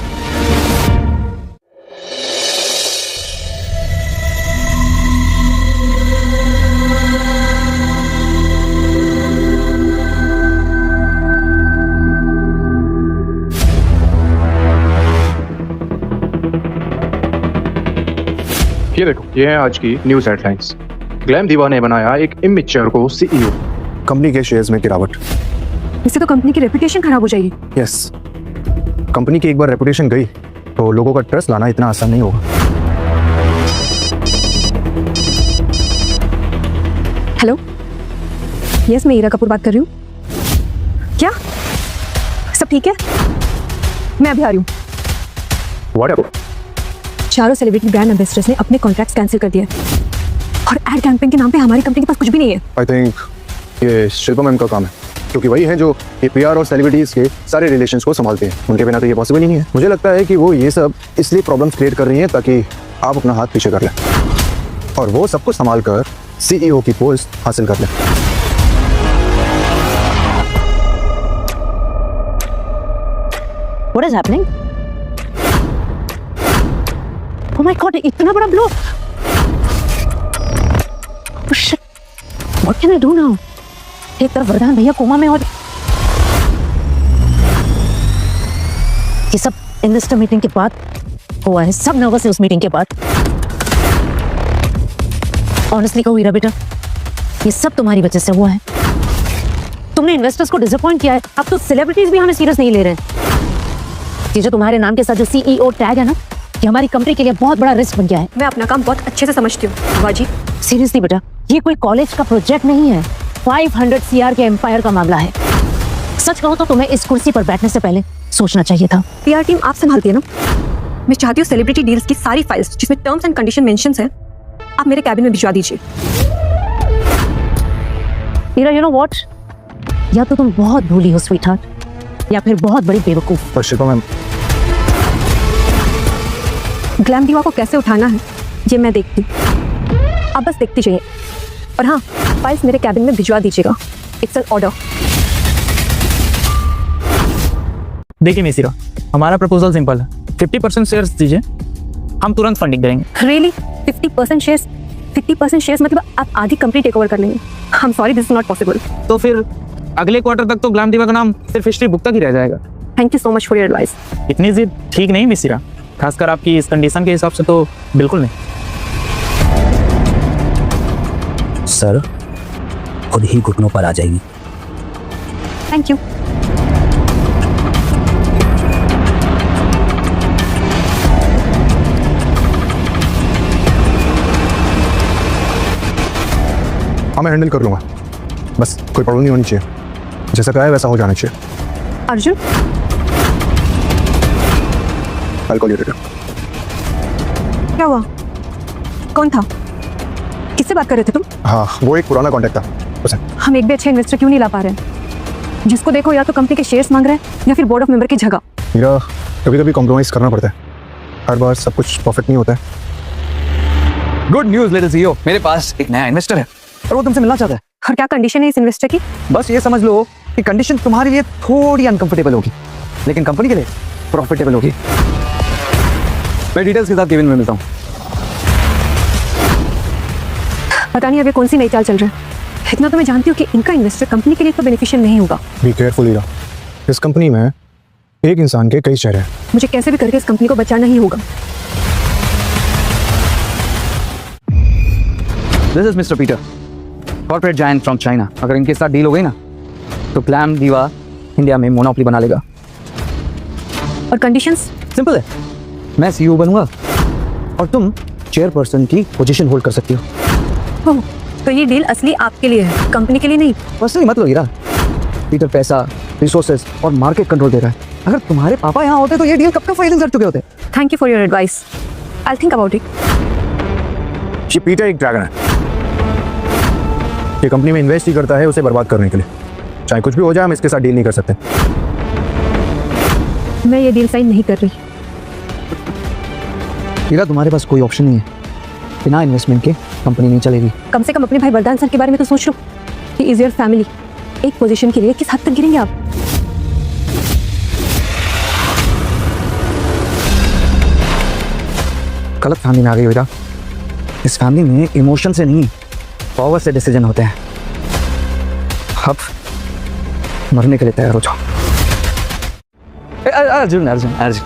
ये देखो, ये है आज की न्यूज हेडलाइंस। ग्लैम दीवा ने बनाया एक इमेच्योर को CEO। कंपनी के शेयर्स में गिरावट। इससे तो कंपनी की रेपुटेशन खराब हो जाएगी। यस, कंपनी की एक बार रेपुटेशन गई तो लोगों का ट्रस्ट लाना इतना आसान नहीं होगा। हेलो, यस, मैं हीरा कपूर बात कर रही हूँ। क्या सब ठीक है? मैं अभी आ रही हूँ। व्हाट? चारों सेलिब्रिटी ब्रांड एम्बेसडर्स ने अपने कॉन्ट्रैक्ट्स कैंसिल कर दिए और एड कैंपेन के नाम पे हमारी कंपनी के पास कुछ भी नहीं है। आई थिंक ये शिल्पा मैम का काम है, क्योंकि वही है जो ये PR और सेलिब्रिटीज के सारे रिलेशंस को संभालते हैं। उनके बिना तो ये पॉसिबल ही नहीं है। मुझे लगता है कि वो ये सब इसलिए प्रॉब्लम्स क्रिएट कर रही हैं ताकि आप अपना हाथ पीछे कर लें और वो सब कुछ संभाल कर CEO की पोस्ट हासिल कर लें। What is happening? Oh my God! इतना बड़ा blow! Oh shit! What can I do now? एक तरफ वरदान भैया कोमा में और ये सब इन्वेस्टर मीटिंग के बाद हुआ है। सब नर्वस है उस मीटिंग के बाद। ऑनेस्टली कहूँ हीरा बेटा, ये सब तुम्हारी वजह से हुआ है। तुमने इन्वेस्टर्स को डिसअपॉइंट किया है। अब तो सेलिब्रिटीज भी हमें सीरियस नहीं ले रहे हैं। ये जो तुम्हारे नाम के साथ जो CEO टैग है ना, ये हमारी कंपनी के लिए बहुत बड़ा रिस्क बन गया है। मैं अपना काम बहुत अच्छे से समझती हूँ बाजी। सीरियसली बेटा, ये कोई कॉलेज का प्रोजेक्ट नहीं है, 500 CR के एम्पायर का मामला है। सच कहूँ तो तुम्हें इस कुर्सी पर बैठने से पहले सोचना चाहिए था। PR टीम आप संभालती है ना। मैं चाहती हूँ सेलिब्रिटी डील्स की सारी फाइल्स जिसमें टर्म्स एंड कंडीशन मेंशन्स हैं, आप मेरे कैबिन में भिजवा दीजिए। हीरा, यू नो व्हाट, या तो तुम बहुत भूली हो स्वीटहार्ट, या फिर बहुत बड़ी बेवकूफ। पर शिल्पा मैम, ग्लैम दीवा को कैसे उठाना है ये मैं देखती हूँ। आप बस देखती चाहिए। और हाँ, फाइल्स मेरे कैबिन में भिजवा दीजिएगा। It's an order. देखिए मिसिरा, हमारा प्रपोजल सिंपल है। 50% शेयर्स दीजिए, हम तुरंत फंडिंग करेंगे। Really 50% shares? 50% शेयर्स मतलब आप आधी कंपनी टेक ओवर कर लेंगे? I am sorry, this is not possible. तो फिर अगले क्वार्टर तक तो ग्लैम दीवा का नाम सिर्फ हिस्ट्री बुक तक ही रह जाएगा। Thank you so much for your advice. इतनी जिद ठीक नहीं मिसिरा, खासकर आपकी इस कंडीशन के हिसाब से तो बिल्कुल नहीं। सर खुद ही घुटनों पर आ जाएगी। Thank you. हाँ मैं हैंडल कर लूँगा, बस कोई प्रॉब्लम नहीं होनी चाहिए, जैसा कहा है वैसा हो जाना चाहिए। Arjun, I'll call you later. क्या हुआ? कौन था? किससे बात कर रहे थे तुम? हाँ वो एक पुराना कॉन्टैक्ट था उसे। हम एक भी अच्छे इन्वेस्टर क्यों नहीं ला पा रहे हैं? जिसको देखो या तो कंपनी के शेयर्स मांग रहे हैं या फिर बोर्ड ऑफ मेंबर की जगह। मेरा कभी कभी कॉम्प्रोमाइज़ करना पड़ता है, हर बार सब कुछ परफेक्ट नहीं होता है। गुड न्यूज लिटिल सीईओ, मेरे पास एक नया इन्वेस्टर है और वो तुमसे मिलना चाहता है। और क्या कंडीशन है इस इन्वेस्टर की? बस ये समझ लो कि कंडीशन तुम्हारे लिए थोड़ी अनकंफर्टेबल होगी, लेकिन कंपनी के लिए प्रॉफिटेबल होगी। मैं डिटेल्स के साथ केविन में मिलता हूँ। पता नहीं अभी कौन सी नई चाल चल रहा है। इतना तो मैं जानती हूँ कि इनका इन्वेस्टर कंपनी के लिए तो बेनिफिशियल नहीं होगा। बी केयरफुल हीरा, इस कंपनी में एक इंसान के कई चेहरे हैं। मुझे कैसे भी करके इस कंपनी को बचाना ही होगा। This is mister Peter, corporate giant from China. अगर इनके साथ डील हो गई ना तो ग्लैम दीवा इंडिया में मोनोपोली बना लेगा। और कंडीशंस? सिंपल है, मैं सीईओ बनूंगा और तुम चेयरपर्सन की पोजीशन होल्ड कर सकती हो। ओह, तो ये डील असली आपके लिए है, कंपनी के लिए नहीं। वैसे ही मत लो हीरा, पीटर पैसा, रिसोर्सेज और मार्केट कंट्रोल दे रहा है। अगर तुम्हारे पापा यहाँ होते तो ये डील कब का फाइनल कर चुके होते। Thank you for your advice, I think about it. ये पीटर एक ड्रैगन है, ये कंपनी में इन्वेस्ट ही करता है उसे बर्बाद करने के लिए। चाहे कुछ भी हो जाए हम इसके साथ डील नहीं कर सकते। मैं ये डील साइन नहीं कर रही। हीरा तुम्हारे पास कोई ऑप्शन नहीं है, बिना इन्वेस्टमेंट के कंपनी नहीं चलेगी। कम से कम अपने भाई वरदान सर के बारे में तो सोच लो। He is your family. एक पोजीशन के लिए किस हद तक गिरेंगे आप? गलत फैमिली में आ गई हो हीरा। इस फैमिली में इमोशन से नहीं पावर से डिसीजन होते हैं। अब मरने के लिए तैयार हो जाओ। अर्जुन अर्जुन अर्जुन,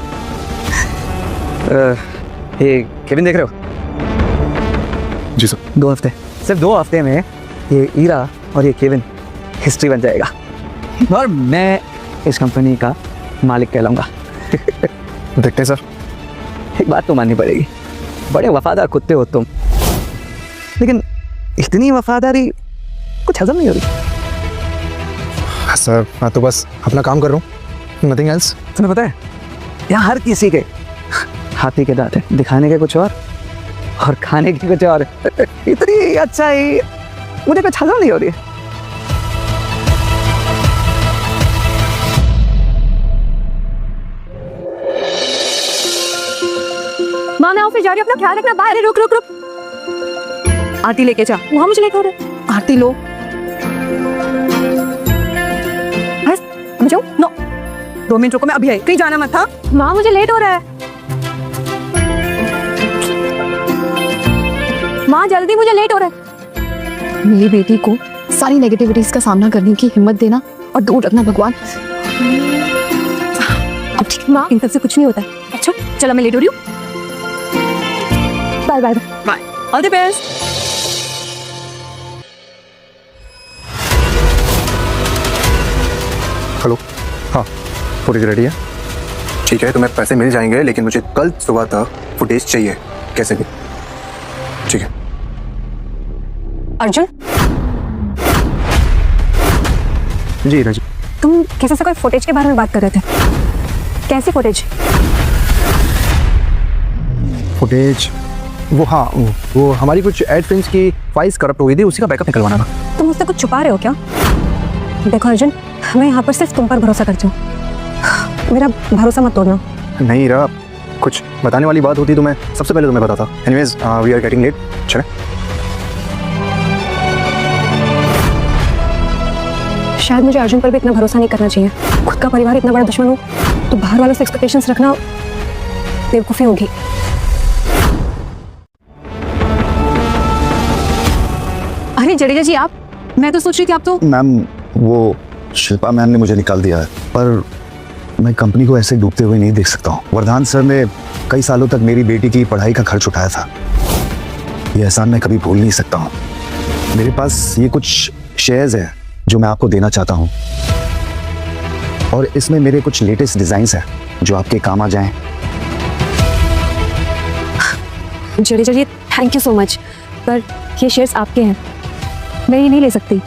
ये केविन देख रहे हो? जी सर। 2 हफ्ते, सिर्फ 2 हफ्ते में ये हीरा और ये केविन हिस्ट्री बन जाएगा और मैं इस कंपनी का मालिक कहलाऊंगा। देखते हैं सर। एक बात तो माननी पड़ेगी, बड़े वफादार कुत्ते हो तुम, लेकिन इतनी वफादारी कुछ हजम नहीं हो रही। सर मैं तो बस अपना काम कर रहा हूँ, नथिंग एल्स। तुम्हें पता है यहाँ हर किसी के हाथी के दांत है, दिखाने के कुछ और खाने की कुछ और। इतनी अच्छा ही मुझे कुछ हजम नहीं हो रही है। माँ मैं ऑफिस जा रही हूँ, अपना ख्याल रखना। बाहर रुक रुक रुक। आरती लेके जा। वहाँ मुझे लेकर आरती लो। मैं जाऊँ? नो, 2 मिनट रुको, मैं अभी आई। कहीं जाना मत था। माँ मुझे लेट हो रहा है। माँ जल्दी, मुझे लेट हो रहा है। मेरी बेटी को सारी नेगेटिविटीज का सामना करने की हिम्मत देना और दूर रखना भगवान। अब ठीक माँ, इन सबसे कुछ नहीं होता है। अच्छा चलो, मैं लेट हो रही हूँ। Bye bye bye, all the best. Hello, हाँ फुटेज रेडी है। ठीक है, तुम्हें पैसे मिल जाएंगे, लेकिन मुझे कल सुबह तक फुटेज चाहिए कैसे भी। ठीक है अर्जुन, जी राजू। तुम किसी से कोई फुटेज के बारे में बात कर रहे थे? कैसी फुटेज? फुटेज वो, हाँ वो हमारी कुछ एड फिल्म्स की फाइल्स करप्ट हो गई थी, उसी का बैकअप निकलवाना था। तुम मुझसे कुछ छुपा रहे हो क्या? देखो अर्जुन, मैं यहाँ पर सिर्फ तुम पर भरोसा करती हूँ, मेरा भरोसा मत तोड़ना। नहीं रहा, कुछ बताने वाली बात होती तो मैं सबसे पहले तुम्हें बताता। Anyways we are getting late, चले। शायद मुझे अर्जुन पर भी इतना भरोसा नहीं करना चाहिए। खुद का परिवार इतना बड़ा दुश्मन हो तो बाहर वालों से एक्सपेक्टेशंस रखना बेवकूफ़ी होगी। अरे जडेजा जी आप, मैं तो सोच रही थी आप तो। मैम वो शिल्पा मैम ने मुझे निकाल दिया है, पर मैं कंपनी को ऐसे डूबते हुए नहीं देख सकता हूँ। वरदान सर ने कई सालों तक मेरी बेटी की पढ़ाई का खर्च उठाया था, ये एहसान मैं कभी भूल नहीं सकता हूँ। मेरे पास ये कुछ शेयर्स हैं जो मैं आपको देना चाहता हूँ, और इसमें मेरे कुछ लेटेस्ट डिजाइन्स हैं जो आपके काम आ जाएं। जडेजा जी थैंक यू सो मच, पर ये शेयर्स आपके हैं, मैं ये नहीं ले सकती।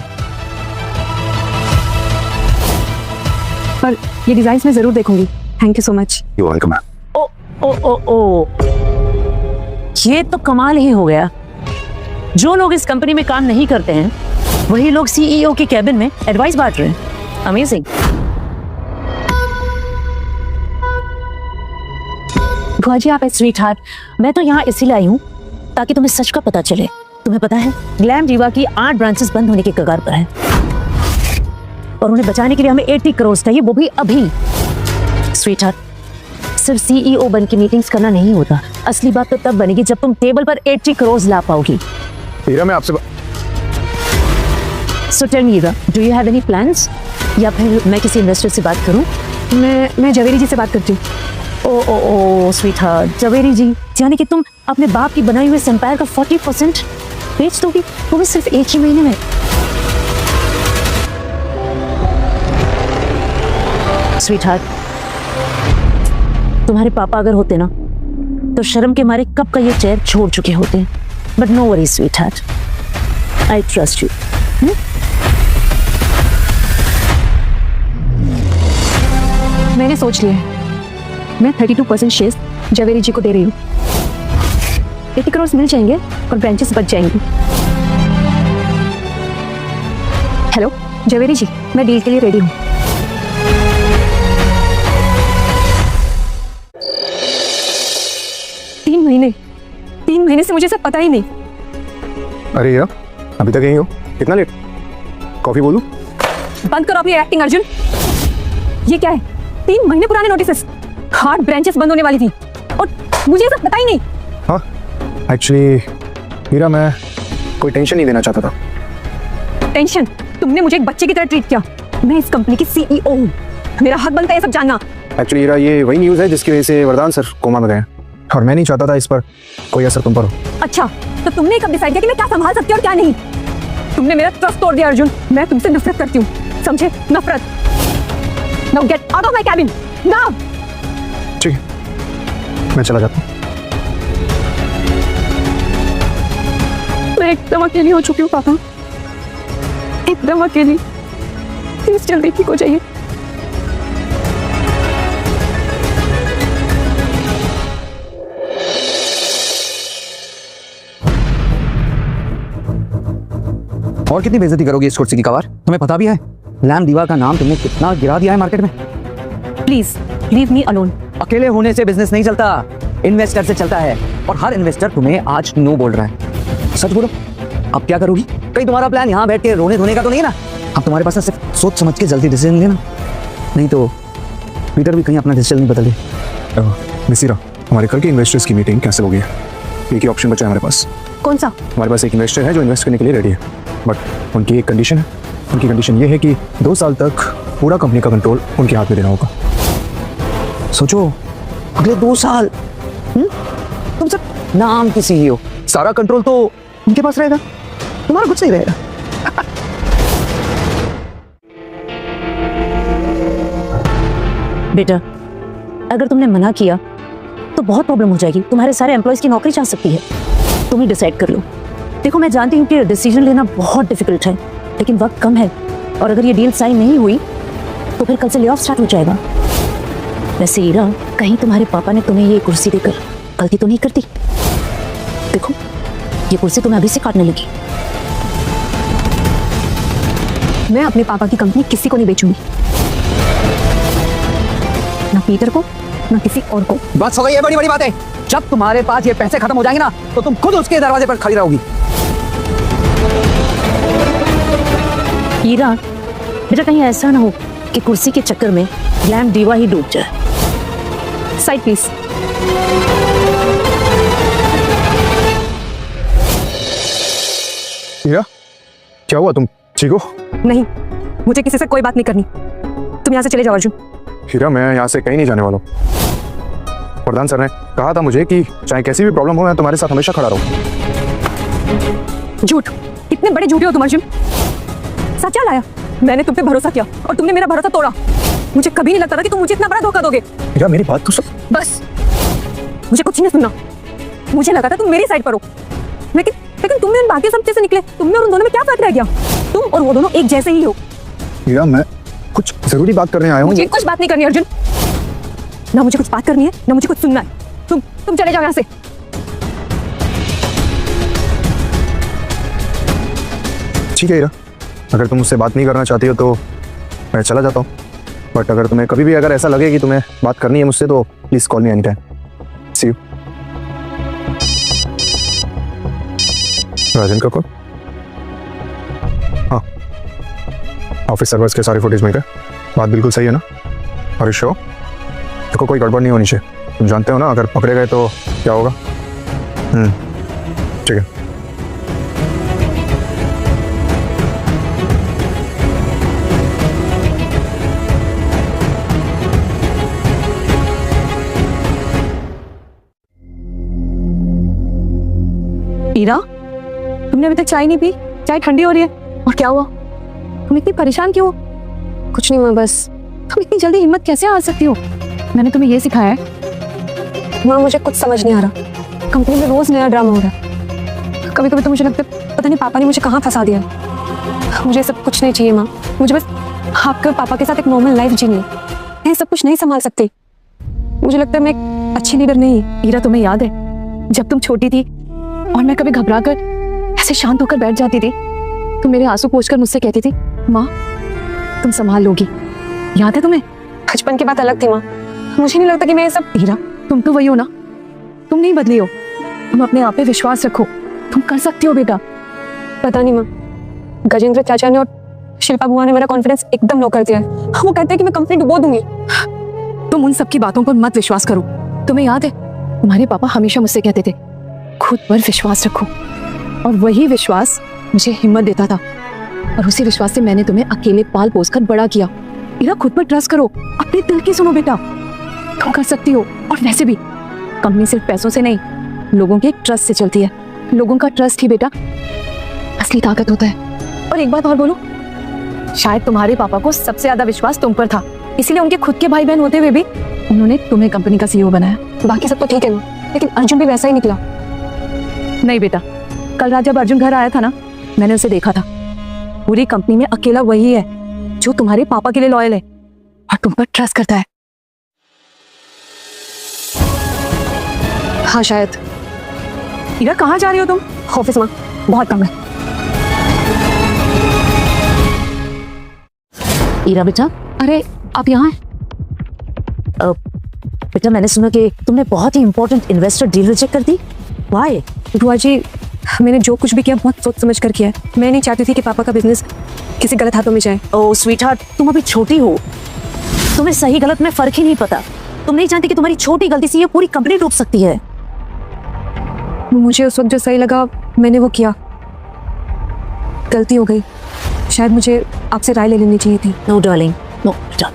पर ये डिजाइन्स मैं जरूर देखूंगी। Thank you so much. You welcome ma'am. ओ ओ ओ ओ, ये तो कमाल ही हो गया। जो लोग इस कंपनी में काम नहीं करते हैं वही लोग सीईओ के कैबिन में एडवाइस बांट रहे हैं। अमेजिंग। बुआ जी आप स्वीट हार्ट, मैं तो यहाँ इसीलिए आई हूँ ताकि तुम्हें सच का पता चले। तुम्हें पता है ग्लैम दीवा की 8 ब्रांचेस बंद होने के कगार पर है, और उन्हें बचाने के लिए हमें 80 करोड़ चाहिए, वो भी अभी। स्वीट हार्ट, सिर्फ सीईओ बन के मीटिंग्स करना नहीं होता, असली बात तो तब बनेगी जब तुम टेबल पर 80 करोड़ ला पाओगी। हीरा मैं आपसे so tell me Heera, do you have any plans, या फिर मैं किसी इन्वेस्टर से बात करूं? मैं जवेरी जी से बात करती हूँ। ओ ओ ओ स्वीट हार्ट, जवेरी जी, यानी कि तुम अपने बाप की बनाई हुई एम्पायर का 40% बेच दोगी, वो भी सिर्फ एक ही महीने में। स्वीट हार्ट, तुम्हारे पापा अगर होते ना तो शर्म के मारे कब का ये चेयर छोड़ चुके होते। But no worry sweetheart, I trust you. मैंने सोच लिया है, मैं 32% शेयर्स जवेरी जी को दे रही हूँ। 80 करोड़ मिल जाएंगे और ब्रांचेस बच जाएंगी। हेलो जवेरी जी, मैं डील के लिए रेडी हूँ। तीन महीने से मुझे सब पता ही नहीं। अरे हीरा अभी तक यहीं हो, कितना लेट? कॉफी बोलूं? बंद करो अपनी एक्टिंग अर्जुन। ये क्या है? 3 महीने पुराने नोटिस, 8 ब्रांचेस बंद होने वाली थी और मुझे सब पता ही नहीं। हाँ एक्चुअली हीरा मैं कोई टेंशन नहीं देना चाहता था। टेंशन? तुमने मुझे एक बच्चे की तरह ट्रीट किया। मैं इस कंपनी की सीईओ हूँ, मेरा हक बनता है ये सब जानना। एक्चुअली हीरा ये वही न्यूज़ है जिसकी वजह से वरदान सर कोमा में गए हैं, और मैं नहीं चाहता था इस पर कोई असर तुम पर हो। अच्छा, तो तुमने कब डिसाइड किया कि मैं क्या संभाल सकती हूँ और क्या नहीं? तुमने मेरा ट्रस्ट तोड़ दिया अर्जुन। मैं तुमसे नफरत करती हूँ, समझे? नफरत। Now get out of my cabin now. ठीक है, मैं चला जाता हूँ। मैं एकदम अकेली हो चुकी हूँ पापा, एकदम अकेली। प्लीज जल्दी ठीक हो जाइए। और कितनी बेइज्जती करोगी इस कुर्सी की कवार? तुम्हें पता भी है ग्लैम दीवा का नाम तुमने कितना गिरा दिया है मार्केट में? Please leave me alone. अकेले होने से बिजनेस नहीं चलता, इन्वेस्टर से चलता है, और हर इन्वेस्टर तुम्हें आज नो बोल रहा है। सच बोलो, अब क्या करोगी? कहीं तुम्हारा प्लान यहाँ बैठ के रोने धोने का तो नहीं है ना? अब तुम्हारे पास सिर्फ सोच समझ के जल्दी डिसीजन लेना, नहीं तो पीटर भी कहीं अपना डिसीजन नहीं बदले। मिसिरा, हमारे कल के इन्वेस्टर्स की मीटिंग कैंसिल हो गई है। एक ही ऑप्शन बचा है हमारे पास। कौन सा? हमारे पास एक इन्वेस्टर है जो इन्वेस्ट करने के लिए रेडी है, बट उनकी एक कंडीशन है। उनकी कंडीशन ये है कि 2 साल तक पूरा कंपनी का कंट्रोल उनके हाथ में देना होगा। सोचो, अगले 2 साल तुम सिर्फ नाम की सीईओ, सारा कंट्रोल तो उनके पास रहेगा, तुम्हारा कुछ नहीं रहेगा। बेटा, अगर तुमने मना किया तो बहुत प्रॉब्लम हो जाएगी, तुम्हारे सारे एम्प्लॉयज की नौकरी जा सकती है। तुम ही डिसाइड कर लो। देखो, मैं जानती हूँ कि डिसीजन लेना बहुत डिफिकल्ट है, लेकिन वक्त कम है, और अगर ये डील साइन नहीं हुई तो फिर कल से ले ऑफ स्टार्ट हो जाएगा। वैसे हीरा, कहीं तुम्हारे पापा ने तुम्हें ये कुर्सी देकर गलती तो नहीं करती? देखो, ये कुर्सी तुम्हें अभी से काटने लगी। मैं अपने पापा की कंपनी किसी को नहीं बेचूंगी, ना पीटर को ना किसी और को। बस हो गई, ये बड़ी बड़ी बात है। जब तुम्हारे पास ये पैसे खत्म हो जाएंगे ना तो तुम खुद उसके दरवाजे पर खड़ी रहोगी। हीरा, बेटा कहीं ऐसा ना हो कि कुर्सी के चक्कर में ग्लैम दीवा ही डूब जाए। Side please. हीरा, क्या हुआ? तुम ठीक हो? नहीं, मुझे किसी से कोई बात नहीं करनी। तुम यहाँ से चले जाओ अर्जुन। हीरा, मैं यहाँ से कहीं नहीं जाने वाला हूँ। प्रधान सर ने कहा था मुझे कि चाहे कैसी भी प्रॉब्लम हो मैं तुम्हारे साथ हमेशा खड़ा रहूँ। झूठ, इतने बड़े झूठे हो तुम अर्जुन। सच्चा लाया, मैंने तुम पे भरोसा किया और तुमने मेरा भरोसा तोड़ा। मुझे कभी नहीं लगता था कि तुम मुझे इतना बड़ा धोखा दोगे। हीरा, मेरी बात तो सुन। बस, मुझे कुछ नहीं सुनना। मुझे लगा था तुम मेरी साइड पर हो, लेकिन तुमने उन बाकी सब से निकले। तुमने और उन दोनों में क्या फर्क रह गया? तुम और वो दोनों एक जैसे ही हो। हीरा, मैं कुछ जरूरी बात करने आया हूँ। मुझे कुछ बात नहीं करनी अर्जुन। ना मुझे कुछ बात करनी है, ना मुझे कुछ सुनना है। तुम चले जाओ यहाँ से। ठीक है हीरा, अगर तुम मुझसे बात नहीं करना चाहती हो तो मैं चला जाता हूँ। बट अगर तुम्हें कभी भी अगर ऐसा लगे कि तुम्हें बात करनी है मुझसे तो please call me any time. See you. Rajan का कॉल? हाँ, ऑफिस सर्वर्स के सारे फुटेज मिल गए। बात बिल्कुल सही है ना? और शो देखो, कोई गड़बड़ नहीं होनी चाहिए। तुम जानते हो ना, अगर पकड़े गए तो क्या होगा। ठीक है। हीरा, तुमने अभी तक चाय नहीं पी? चाय ठंडी हो रही है। और क्या हुआ? तुम इतनी परेशान क्यों हो? कुछ नहीं हुआ, बस तुम इतनी जल्दी हिम्मत कैसे आ सकती हो? मैंने तुम्हें ये सिखाया है? माँ, मुझे कुछ समझ नहीं आ रहा। कंपनी में रोज नया ड्रामा हो रहा है। कभी कभी तो मुझे लगता है पता नहीं पापा ने मुझे कहाँ फंसा दिया है। मुझे सब कुछ नहीं चाहिए माँ। मुझे बस आपके पापा के साथ एक नॉर्मल लाइफ जीनी है। मैं सब कुछ नहीं संभाल सकती। मुझे लगता है मैं एक अच्छी लीडर नहीं। हीरा, तुम्हें याद है जब तुम छोटी थी और मैं कभी घबरा कर ऐसे शांत होकर बैठ जाती थी तो मेरे आंसू पोंछकर मुझसे कहती थी, माँ तुम संभाल लोगी। याद है तुम्हें? बचपन की बात अलग थी माँ। मुझे नहीं लगता कि मैं ये सब। हीरा, तुम तो वही हो ना, तुम नहीं बदली हो। तुम अपने आप पे विश्वास रखो, तुम कर सकती हो बेटा। पता नहीं माँ, गजेंद्र चाचा ने और शिल्पा बुआ ने मेरा कॉन्फिडेंस एकदम लो कर दिया है। वो कहते हैं कि मैं कंपनी डुबो दूंगी। तुम उन सब की बातों पर मत विश्वास करो। तुम्हें याद है तुम्हारे पापा हमेशा मुझसे कहते थे, खुद पर विश्वास रखो। और वही विश्वास मुझे हिम्मत देता था और उसी विश्वास से मैंने तुम्हें अकेले पाल पोस कर बड़ा किया। हीरा, खुद पर ट्रस्ट करो, अपने दिल की सुनो बेटा, तुम कर सकती हो। और वैसे भी कंपनी सिर्फ पैसों से नहीं, लोगों के ट्रस्ट से चलती है। लोगों का ट्रस्ट ही बेटा असली ताकत होता है। और एक बात और बोलूं, शायद तुम्हारे पापा को सबसे ज्यादा विश्वास तुम पर था, इसीलिए उनके खुद के भाई बहन होते हुए भी उन्होंने तुम्हें कंपनी का CEO बनाया। बाकी सब तो ठीक है ना, लेकिन अर्जुन भी वैसा ही निकला। नहीं बेटा, कल रात जब अर्जुन घर आया था ना, मैंने उसे देखा था। पूरी कंपनी में अकेला वही है जो तुम्हारे पापा के लिए लॉयल है और तुम पर ट्रस्ट करता है। हाँ शायद। हीरा, कहाँ जा रही हो तुम? ऑफिस में बहुत काम है। हीरा बेटा, अरे आप यहाँ हैं? बेटा मैंने सुना कि तुमने बहुत ही इंपॉर्टेंट इन्वेस्टर डील रिजेक्ट कर दी। वाई? बुआ जी, मैंने जो कुछ भी किया बहुत सोच समझ कर किया है। मैं नहीं चाहती थी कि पापा का बिजनेस किसी गलत हाथों में जाए। ओह स्वीटहार्ट, तुम अभी छोटी हो, तुम्हें सही गलत में फर्क ही नहीं पता। तुम नहीं जानती कि तुम्हारी छोटी गलती से ये पूरी कंपनी डूब सकती है। मुझे उस वक्त जो सही लगा मैंने वो किया। गलती हो गई, शायद मुझे आपसे राय ले लेनी चाहिए थी। नो डार्लिंग, नो बेटा,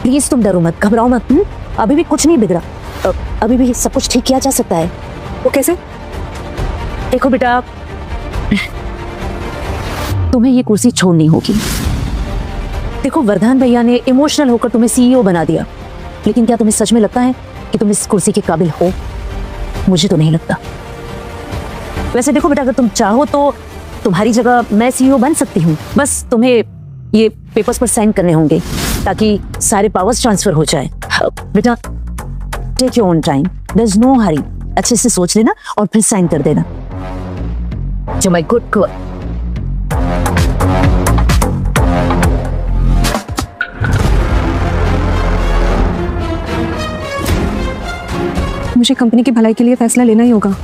प्लीज तुम डरो मत, घबराओ मत। अभी भी कुछ नहीं बिगड़ा, अभी भी सब कुछ ठीक किया जा सकता है। वो कैसे? देखो बेटा, तुम्हें ये कुर्सी छोड़नी होगी। देखो वर्धन भैया ने इमोशनल होकर तुम्हें CEO बना दिया, लेकिन क्या तुम्हें सच में लगता है कि तुम इस कुर्सी के काबिल हो? मुझे तो नहीं लगता। वैसे देखो बेटा, अगर तुम चाहो तो तुम्हारी जगह मैं CEO बन सकती हूँ। बस तुम्हें ये पेपर्स पर साइन करने होंगे ताकि सारे पावर्स ट्रांसफर हो जाए। बेटा take your own time, there is no hurry. अच्छे से सोच लेना और फिर साइन कर देना। जो माय गुड गर्ल। मुझे कंपनी की भलाई के लिए फैसला लेना ही होगा।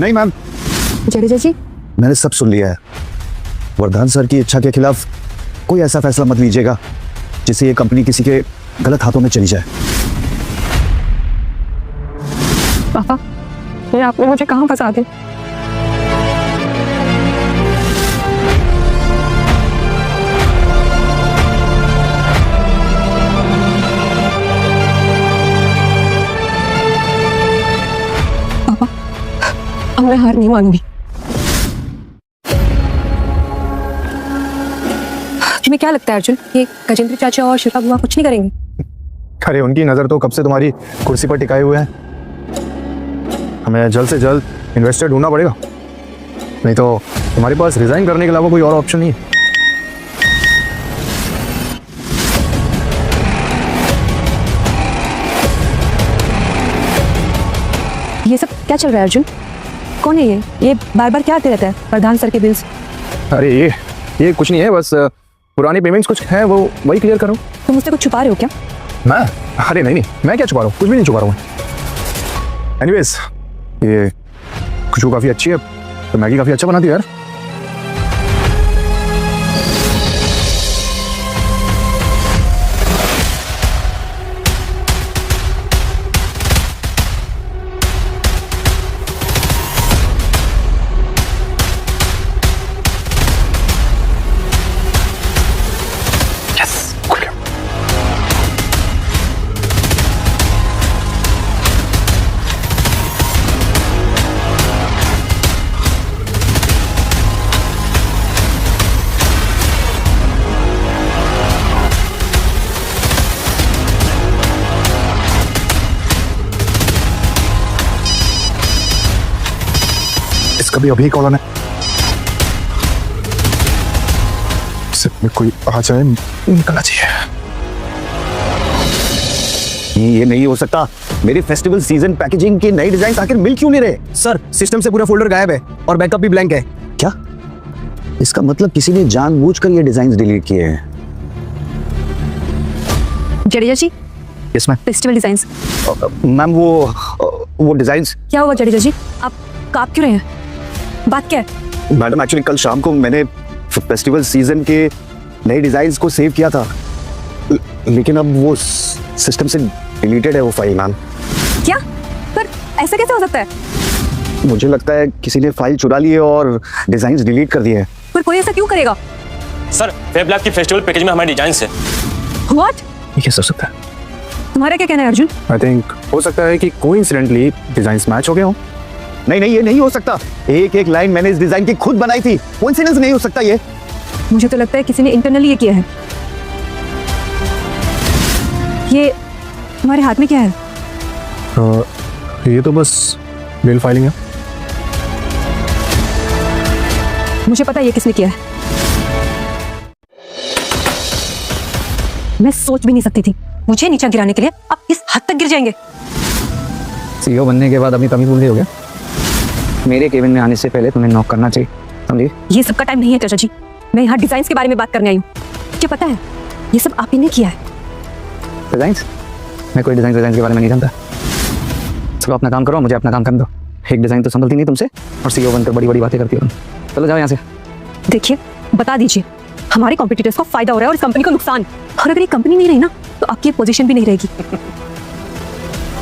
नहीं मैम, जडेजा जी, मैंने सब सुन लिया है। वर्धन सर की इच्छा के खिलाफ कोई ऐसा फैसला मत लीजिएगा जिससे ये कंपनी किसी के गलत हाथों में चली जाए। पापा, ये आपने मुझे कहाँ फंसा दिया? मैं हार नहीं मानूंगी। तुम्हें क्या लगता है अर्जुन, ये गजेंद्र चाचा और शिल्पा बुआ कुछ नहीं करेंगे? अरे उनकी नज़र तो कब से तुम्हारी कुर्सी पर टिकाए हुए हैं। हमें जल्द से जल्द इन्वेस्टर ढूंढना पड़ेगा, नहीं तो तुम्हारे पास रिजाइन करने के अलावा कोई और ऑप्शन नहीं है। ये सब क्या चल रहा है अर्जुन? कौन है ये बार बार क्या आते रहता है प्रधान सर के बिल्स? अरे ये कुछ नहीं है, बस पुरानी पेमेंट्स कुछ है, वो वही क्लियर करो। तुम मुझसे कुछ छुपा रहे हो क्या? मैं? अरे नहीं, मैं क्या छुपा रहा हूँ, कुछ भी नहीं छुपा रहा हूँ। एनीवेज, ये खुशबू काफ़ी अच्छी है, तो मैगी काफ़ी अच्छा बनाती है यार। इसका भी अभी कॉल है, इसमें कोई आ जाए, निकलना चाहिए। ये नहीं हो सकता। मेरे फेस्टिवल सीजन पैकेजिंग के नए डिजाइन आखिर मिल क्यों नहीं रहे? सर सिस्टम से पूरा फोल्डर गायब है और बैकअप भी ब्लैंक है। क्या इसका मतलब किसी ने जानबूझकर ये डिजाइन डिलीट किए हैं? Jadeja ji, yes ma'am. Festival designs. Ma'am वो डिजाइन्स। क्या हुआ जडेजा जी, आप कांप क्यों रहे हैं? बात क्या है? मैडम एक्चुअली कल शाम को मैंने फेस्टिवल सीजन के नए डिजाइन्स को सेव किया था, लेकिन अब वो सिस्टम से डिलीटेड है वो फाइल मैम। क्या? पर ऐसा कैसे हो सकता है? मुझे लगता है किसी ने फाइल चुरा ली है और डिजाइन्स डिलीट कर दिए हैं। पर कोई ऐसा क्यों करेगा? सर फेब लैब की फेस्टिवल पैकेज में हमारे डिजाइन है। व्हाट? ये कैसे हो सकता है? तुम्हारा क्या कहना है अर्जुन? आई थिंक हो सकता है कि कोइंसिडेंटली डिजाइन्स मैच हो गए हो। नहीं ये नहीं हो सकता। एक लाइन मैंने इस डिजाइन की खुद बनाई थी, कोइंसिडेंस नहीं हो सकता ये। मुझे तो लगता है किसी ने इंटरनली ये किया है। ये तुम्हारे हाथ में क्या है? ये तो बस बिल फाइलिंग है। मुझे पता है ये किसने किया है। मैं सोच भी नहीं सकती थी मुझे नीचे गिराने के लिए आप इस हद तक गिर जाएंगे। सीईओ बनने के बाद अपनी कमी भूल गई हो गया? मेरे केबिन में आने से पहले तुम्हें नॉक करना चाहिए, समझी? ये सबका टाइम नहीं है चाचा जी, मैं यहाँ डिजाइन्स के बारे में बात करने आई हूँ। मुझे पता है ये सब आप ही ने किया है। डिजाइन्स? मैं कोई डिजाइन के बारे में नहीं जानता। चलो अपना काम करो, मुझे अपना काम करने दो। एक डिजाइन तो संभलती नहीं तुमसे, और सीईओ बनकर बड़ी बड़ी बातें करती हो। चलो जाओ यहाँ से। देखिए बता दीजिए, हमारे कॉम्पिटिटर्स को फायदा हो रहा है और इस कंपनी को नुकसान। और अगर ये कंपनी नहीं रही ना तो आपकी पोजीशन भी नहीं रहेगी।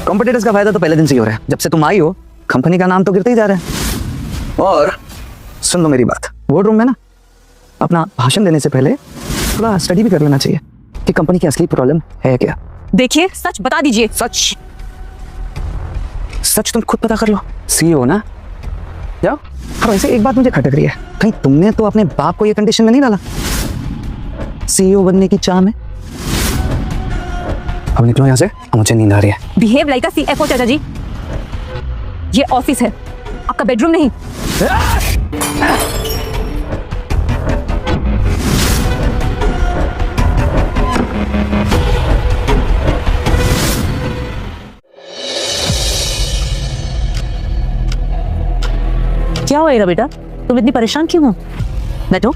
कॉम्पिटिटर्स का फायदा तो पहले दिन से ही हो रहा है। जब से तुम आई हो कंपनी का नाम तो गिरते ही जा रहा है। और सुन लो मेरी बात, बोर्ड रूम में ना अपना भाषण देने से पहले थोड़ा स्टडी भी कर लेना चाहिए कि कंपनी की असली प्रॉब्लम है क्या। देखिए सच बता दीजिए। सच तुम खुद पता कर लो, सीईओ ना। जाओ। और वैसे एक बात मुझे खटक रही है, कहीं तुमने तो अपने बाप को ये कंडीशन में नहीं डाला सीईओ बनने की चाह में? अब निकलो यहाँ से, मुझे नींद आ रही है। बिहेव लाइक अ सीएफओ चाचा जी। ये ऑफिस है, आपका बेडरूम नहीं। क्या हुआ बेटा, तुम इतनी परेशान क्यों हो? बैठो।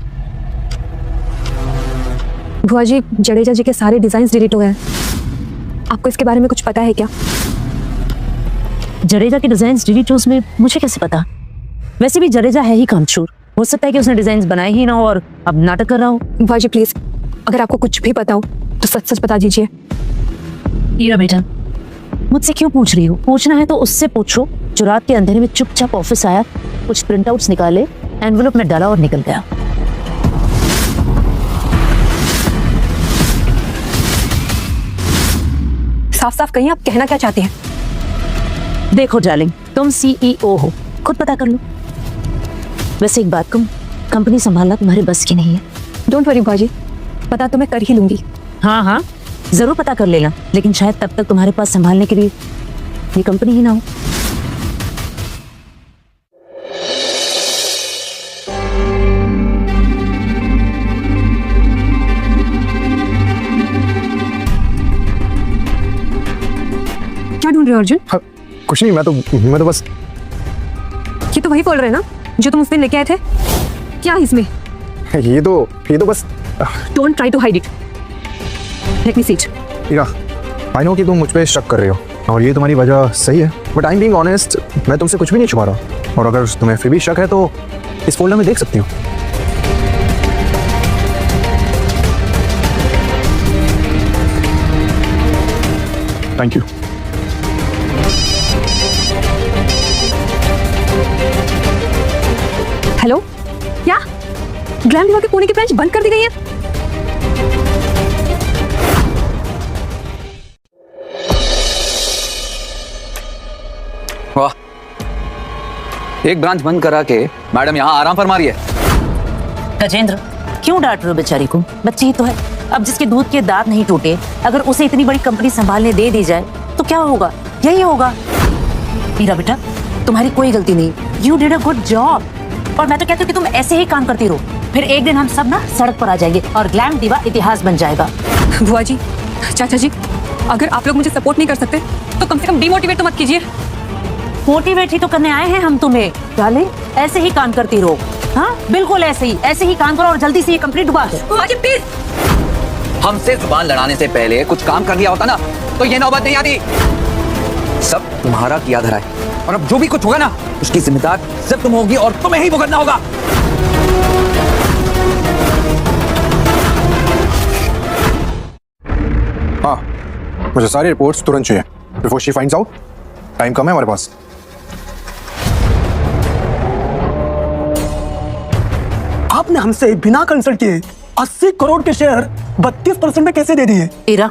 बुआ जी, जडेजा जी के सारे डिजाइन्स डिलीट हो गए हैं। आपको इसके बारे में कुछ पता है क्या? जडेजा के डिजाइन डिलीट उसमें मुझे कैसे पता? वैसे भी जडेजा है ही कामचोर, हो सकता है कि उसने डिजाइन बनाए ही ना हो और अब नाटक कर रहा हो। बुआ जी प्लीज, अगर आपको कुछ भी पता हो तो सच सच बता दीजिए। ईरा बेटा, मुझसे क्यों पूछ रही हो? पूछना है तो उससे पूछो जो रात के अंधेरे में चुपचाप ऑफिस आया, कुछ प्रिंटआउट्स निकाले, एनवेलप में डाला और निकल गया। साफ साफ कहिए आप कहना क्या चाहते हैं? देखो डार्लिंग, तुम सीईओ हो, खुद पता कर लो। वैसे एक बात कहूँ, कंपनी संभालना तुम्हारे बस की नहीं है। डोंट वरी बुआ जी, पता तो मैं कर ही लूंगी। हाँ हाँ, जरूर पता कर लेना, लेकिन शायद तब तक तुम्हारे पास संभालने के लिए ये कंपनी ही ना हो। क्या ढूंढ रहे हो अर्जुन? हाँ, कुछ नहीं, मैं तो बस ये तो वही बोल रहे हैं ना जो तुम उस दिन लेके आए थे। क्या है इसमें? ये तो बस don't try to hide it, let me see it. Heera, I know कि तुम मुझ पे शक कर रही हो और ये तुम्हारी वजह सही है, but I am being honest, मैं तुमसे कुछ भी नहीं छुपा रहा। और अगर तुम्हें फिर भी शक है तो इस फोल्डर में देख सकती हो। Thank you. हेलो, क्या ग्लैम दिवा के पुणे की ब्रांच बंद कर दी गई है? वाह, एक ब्रांच बंद करा के मैडम यहाँ आराम फरमा रही है। गजेंद्र, क्यों डांट रहे हो बेचारी को? बच्ची ही तो है। अब जिसके दूध के दांत नहीं टूटे, अगर उसे इतनी बड़ी कंपनी संभालने दे दी जाए तो क्या होगा? यही होगा। मीरा बेटा, तुम्हारी कोई गलती नहीं, you did a good job. और मैं तो कहती हूँ कि तुम ऐसे ही काम करती रहो, फिर एक दिन हम सब ना सड़क पर आ जाएंगे और ग्लैम दिवा इतिहास बन जाएगा। बुआ जी, चाचा जी, अगर आप लोग मुझे सपोर्ट नहीं कर सकते तो कम से कम डिमोटिवेट तो मत कीजिए। मोटिवेट ही तो करने आए हैं हम तुम्हें। डाले, ऐसे ही काम करती रहो। हाँ, बिल्कुल ऐसे ही काम करो और जल्दी से ये कंपनी डुबा दो। बुआ जी प्लीज। हमसे जुबान लड़ाने से पहले कुछ काम कर लिया होता ना तो ये नौबत नहीं आती। सब तुम्हारा किया धरा है और अब जो भी कुछ होगा ना उसकी जिम्मेदार सिर्फ तुम होगी और तुम्हें ही भुगतना होगा। हाँ, मुझे सारी रिपोर्ट्स तुरंत चाहिए before she finds out. Time कम है हमारे पास। आपने हमसे बिना कंसल्ट किए 80 करोड़ के शेयर 32% में कैसे दे दिए? ईरा,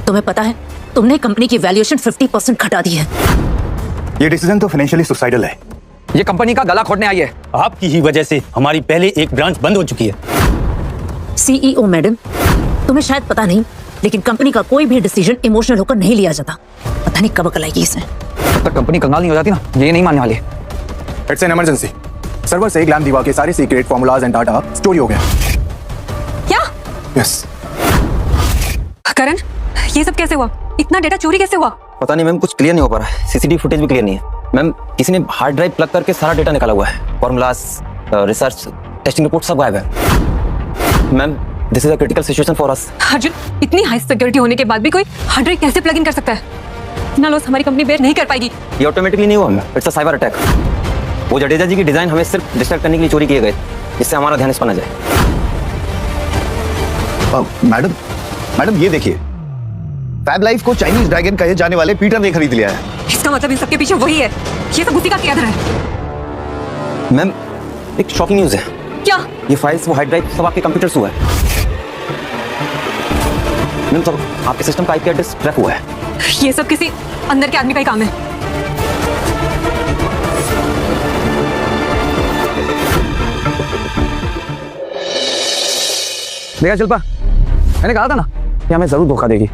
तुम्हें पता है तुमने कंपनी की वैल्यूएशन 50% घटा दी है। ये डिसीजन तो फाइनेंशियली सुसाइडल है। ये कंपनी का गला घोटने आई है। आपकी ही वजह से हमारी पहले एक ब्रांच बंद हो चुकी है। सीईओ मैडम, तुम्हें शायद पता नहीं, लेकिन कंपनी का कोई भी डिसीजन इमोशनल होकर नहीं लिया जाता। पता नहीं कब अकल आएगी इसे। जब तक कंपनी कंगाल नहीं हो जाती ना, ये नहीं मानने वाली। It's an emergency. सर्वर से ग्लैम दिवा के सारे secret formulas and data story हो गया। क्या? यस। करण, ये सब कैसे हुआ? इतना डेटा चोरी कैसे हुआ? पता नहीं मैम, कुछ क्लियर नहीं हो पा रहा है। सीसीटीवी फुटेज भी क्लियर नहीं है मैम। किसी ने हार्ड ड्राइव प्लग करके सारा डेटा निकाला हुआ है। फॉर्मूलाज, रिसर्च, टेस्टिंग रिपोर्ट सब गायब है ma'am. This is a critical situation for us. Arjun, इतनी हाई सिक्योरिटी होने के बाद भी कोई हार्ड ड्राइव कैसे प्लग इन कर सकता है? इतना लॉस हमारी कंपनी बेयर नहीं कर पाएगी। ये ऑटोमेटिकली नहीं हुआ ma'am, it's a cyber attack. वो जडेजा जी की डिजाइन हमें सिर्फ डिस्ट्रैक्ट करने के लिए चोरी किए गए, जिससे हमारा ध्यान इस पर न जाए। मैडम ये देखिए, फैब लाइफ को चाइनीज ड्रैगन कहे जाने वाले पीटर ने खरीद लिया है। इसका मतलब इन सबके पीछे वही है। ये सब उसी का किया धरा है। मैम, एक शॉकिंग न्यूज है। क्या? ये फाइल्स, वो हार्ड ड्राइव सब आपके कंप्यूटर से हुआ है मैम। सब आपके सिस्टम का आईपी एड्रेस ट्रैक हुआ है। ये सब किसी अंदर के आदमी का ही काम है। देखा शिल्पा, मैंने कहा था ना कि हमें जरूर धोखा देगी।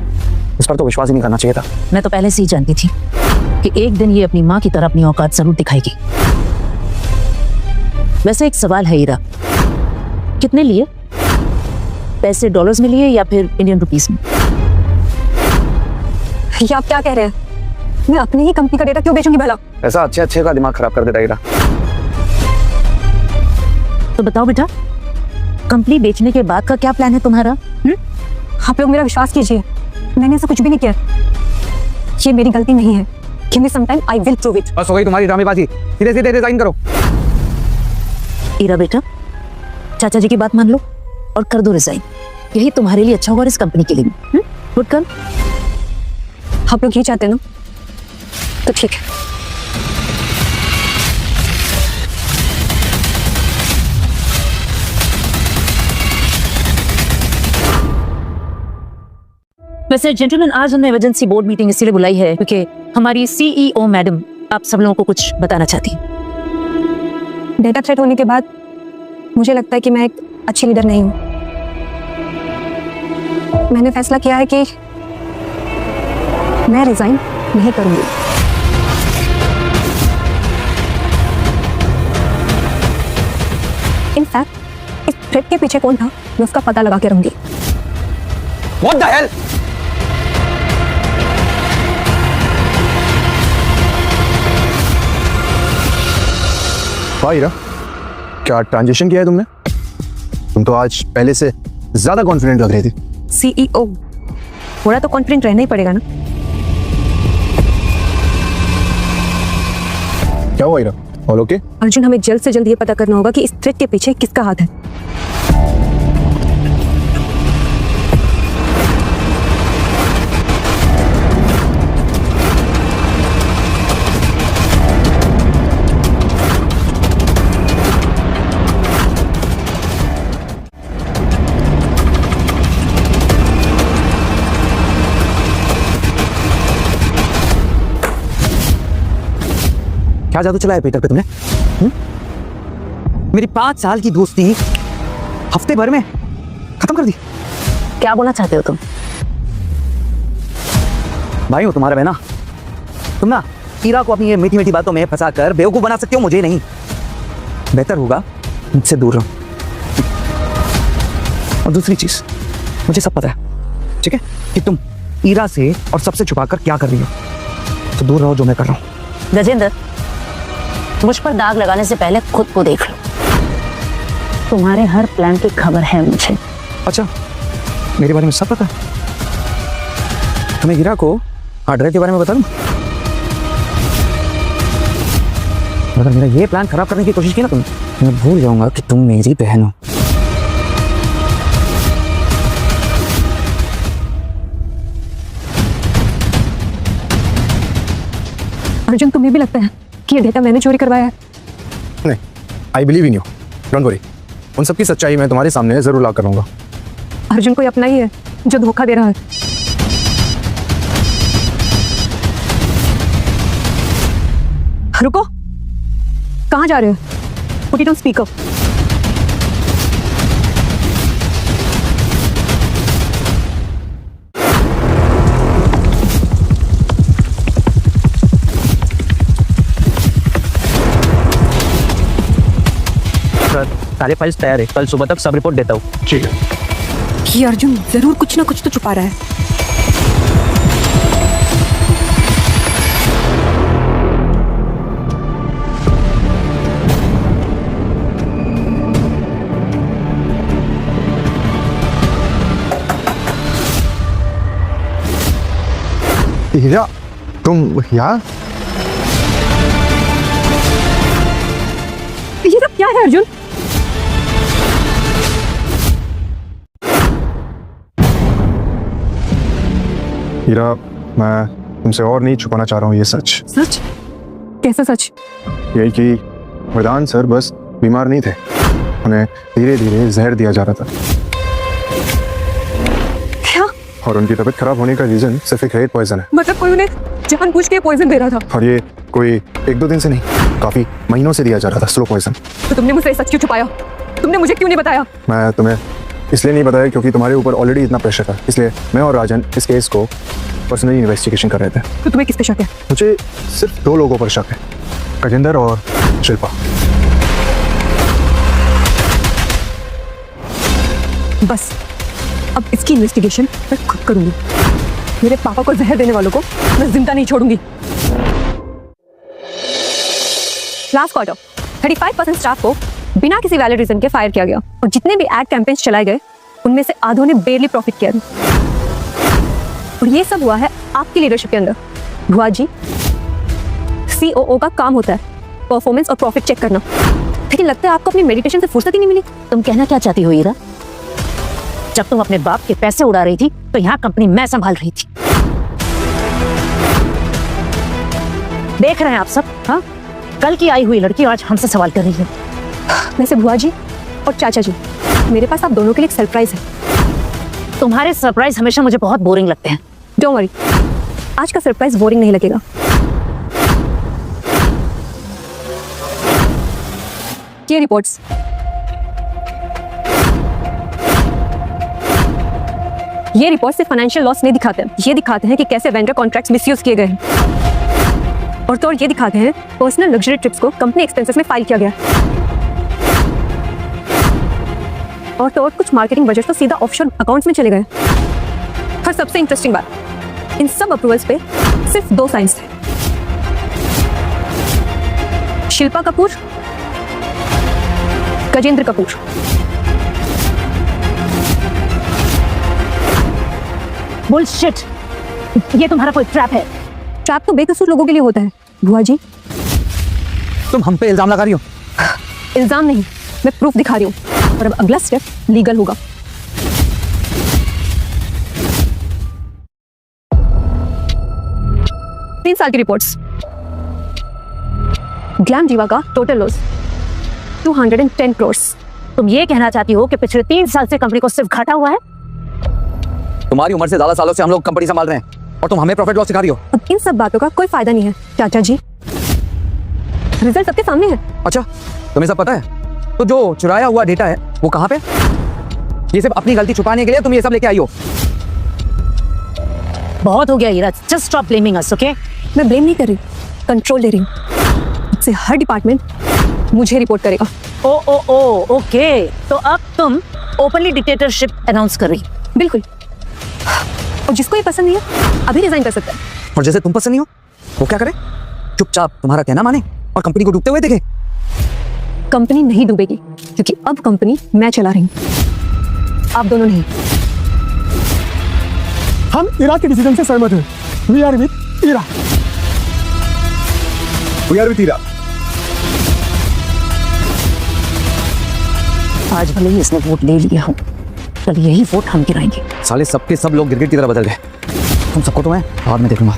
इस पर तो विश्वास ही नहीं करना चाहिए था। मैं तो पहले से ही जानती थी कि एक दिन ये अपनी माँ की तरह अपनी औकात जरूर दिखाएगी। वैसे एक सवाल है ईरा, कितने लिए? पैसे डॉलर्स में लिए या फिर इंडियन रुपीस में? ये आप क्या कह रहे हैं? मैं अपनी ही कंपनी का डेटा क्यों बेचूंगी भला? ऐसा अच्छे का दिमाग खराब कर देता हीरा। तो बताओ बेटा, कंपनी बेचने के बाद का क्या प्लान है तुम्हारा? आप लोग मेरा विश्वास कीजिए, मैंने ऐसा कुछ भी नहीं किया। ये मेरी गलती नहीं है। Give me some time, I will prove it. बस हो गई तुम्हारी ड्रामेबाजी। सीधे रिजाइन करो। ईरा बेटा, चाचा जी की बात मान लो और कर दो रिजाइन। यही तुम्हारे लिए अच्छा होगा और इस कंपनी के लिए भी। गुड कर। आप लोग ये चाहते हैं ना, तो ठीक है। वैसे जेंटलमैन, आज हमने इमरजेंसी बोर्ड मीटिंग इसीलिए बुलाई है क्योंकि हमारी सीईओ मैडम आप सब लोगों को कुछ बताना चाहती है। डेटा थ्रेट होने के बाद मुझे लगता है कि मैं एक अच्छी लीडर नहीं हूँ। मैंने फैसला किया है कि मैं रिजाइन नहीं करूंगी। इनफैक्ट इस थ्रेट के पीछे कौन था मैं उसका पता लगा के रहूंगी। What the hell? वाह हीरा, क्या ट्रांजिशन किया है तुमने? तुम तो आज पहले से ज्यादा कॉन्फिडेंट लग रही थी। CEO, थोड़ा तो कॉन्फिडेंट रहना ही पड़ेगा ना। क्या हुआ हीरा? All okay? अर्जुन, हमें जल्द से जल्द ये पता करना होगा कि इस थ्रेट के पीछे किसका हाथ है। क्या जादू चलाया पीटर पे तुमने? मेरी 5 साल की दोस्ती हफ्ते भर में खत्म कर दी। क्या बोलना चाहते हो तुम? भाई हूं तुम्हारा, बहना। तुम ना हीरा को अपनी ये मीठी मीठी बातों में फंसा कर बेवकूफ बना सकते हो, मुझे नहीं। बेहतर होगा मुझसे दूर रहो। और दूसरी चीज, मुझे सब पता है, ठीक है, कि तुम हीरा से और सबसे छुपाकर क्या कर रही हो। तो दूर रहो जो मैं कर रहा हूं। गजेंद्र, मुझ पर दाग लगाने से पहले खुद को देख लो। तुम्हारे हर प्लान की खबर है मुझे। अच्छा, मेरे बारे में सब पता है? तुम्हें हीरा को हार्ड ड्राइव के बारे में बता दूं? अगर मेरा ये प्लान खराब करने की कोशिश की ना तुम, मैं भूल जाऊंगा कि तुम मेरी बहन हो। अर्जुन, तुम्हें भी लगता है कि ये डेटा मैंने चोरी करवाया है? नहीं, I believe in you, don't worry. उन सबकी सच्चाई मैं तुम्हारे सामने जरूर ला करूंगा। अर्जुन कोई अपना ही है जो धोखा दे रहा है। रुको, कहाँ जा रहे हो? Put it on speaker. Sir, सारे फाइल्स तैयार है, कल सुबह तक सब रिपोर्ट देता हूँ। ठीक है। ये अर्जुन जरूर कुछ ना कुछ तो छुपा रहा है। हीरा, तुम यहाँ? ये सब क्या है अर्जुन? हीरा, मैं तुमसे और नहीं छुपाना चाह रहा हूँ ये सच। सच? कैसा सच? यही कि वरदान सर बस बीमार नहीं थे, उन्हें धीरे धीरे जहर दिया जा रहा था। क्या? और उनकी तबीयत खराब होने का रीजन सिर्फ एक रेड पॉइजन है। मतलब कोई उन्हें जानबूझ के पॉइजन दे रहा था? और ये कोई 1-2 दिन से नहीं, काफी महीनों से दिया जा रहा था, स्लो पॉइजन। तो तुमने मुझसे सच क्यों छुपाया? तुमने मुझे क्यों नहीं बताया? मैं तुम्हें इसलिए नहीं बताया क्योंकि तुम्हारे ऊपर ऑलरेडी इतना प्रेशर था, इसलिए मैं और राजन इस केस को पर्सनली इन्वेस्टिगेशन कर रहे थे। तो तुम्हें किस पे शक है? मुझे सिर्फ 2 लोगों पर शक है, गजेंद्र और शिल्पा। बस अब इसकी इन्वेस्टिगेशन मैं खुद करूंगी। मेरे पापा को जहर देने वालों को मैं जिंदा नहीं छोड़ूंगी। लास्ट क्वार्टर 35% स्टाफ को बिना किसी वैलिड रीजन के फायर किया गया और जितने भी एड कैंपेन्स चलाए गए उनमें से आधों ने बेरली प्रॉफिट किया था। और ये सब हुआ है आपकी लीडरशिप के अंदर। भुआ जी, COO का काम होता है परफॉर्मेंस और प्रॉफिट चेक करना, लेकिन लगता है आपको अपनी मेडिटेशन से फुर्सत ही नहीं मिली। तुम कहना क्या चाहती हो हीरा? जब तुम अपने बाप के पैसे उड़ा रही थी तो यहाँ कंपनी मैं संभाल रही थी। देख रहे हैं आप सब, हाँ? कल की आई हुई लड़की आज हमसे सवाल कर रही है। वैसे भुआ जी और चाचा जी, मेरे पास आप दोनों के लिए एक सरप्राइज है। तुम्हारे सरप्राइज हमेशा मुझे बहुत बोरिंग लगते हैं। डोंट वरी, आज का सरप्राइज बोरिंग नहीं लगेगा। ये रिपोर्ट्स सिर्फ फाइनेंशियल लॉस नहीं दिखाते, ये दिखाते हैं कि कैसे वेंडर कॉन्ट्रैक्ट्स मिसयूज किए गए हैं, और तो और ये दिखाते हैं पर्सनल लग्जरी ट्रिप्स को कंपनी एक्सपेंसेस में फाइल किया गया, और तो और कुछ मार्केटिंग बजट तो सीधा ऑफशोर अकाउंट्स में चले गए। और सबसे इंटरेस्टिंग बात, इन सब अप्रूवल्स पे सिर्फ 2 साइंस थे, शिल्पा कपूर, गजेंद्र कपूर। बुलशिट, ये तुम्हारा कोई ट्रैप है। ट्रैप तो बेकसूर लोगों के लिए होता है बुआ जी। तुम हम पे इल्जाम लगा रही हो। इल्जाम नहीं, मैं प्रूफ दिखा रही हूँ, और अब अगला स्टेप लीगल होगा। तीन साल की रिपोर्ट्स, ग्लैम जीवा का टोटल लॉस 210 करोड़। तुम ये कहना चाहती हो कि पिछले 3 साल से कंपनी को सिर्फ घाटा हुआ है? तुम्हारी उम्र से ज्यादा सालों से हम लोग कंपनी संभाल रहे हैं, और तुम हमें प्रॉफिट लॉस सिखा रही हो। अब इन सब बातों का कोई फायदा नहीं है चाचा जी, रिजल्ट सबके सामने है। अच्छा, तुम्हें सब पता है? तो जो चुराया हुआ डेटा है वो कहाँ पे? ये सिर्फ अपनी गलती छुपाने के लिए तुम ये सब लेके आई हो। बहुत हो गया हीरा, जस्ट स्टॉप ब्लेमिंग अस, ओके? मैं ब्लेम नहीं कर रही, कंट्रोल ले रही हूँ। इससे हर डिपार्टमेंट मुझे रिपोर्ट करेगा। ओके, तो अब तुम ओपनली डिक्टेटरशिप अनाउंस कर रही? बिल्कुल, और जिसको ये पसंद नहीं है अभी रिजाइन कर सकता है। और जैसे तुम पसंद नहीं हो वो क्या करे? चुपचाप तुम्हारा कहना माने और कंपनी को डूबते हुए देखे? कंपनी नहीं डूबेगी, क्योंकि अब कंपनी मैं चला रही हूँ, आप दोनों नहीं। हम इरा के डिसीजन से सहमत हैं। We are with Ira. We are with Ira. आज भले ही इसने वोट ले लिया हो, कल यही वोट हम गिराएंगे। साले सबके सब लोग गिरगिट की तरह बदल गए। तुम सबको तो मैं बाद में देख लूंगा।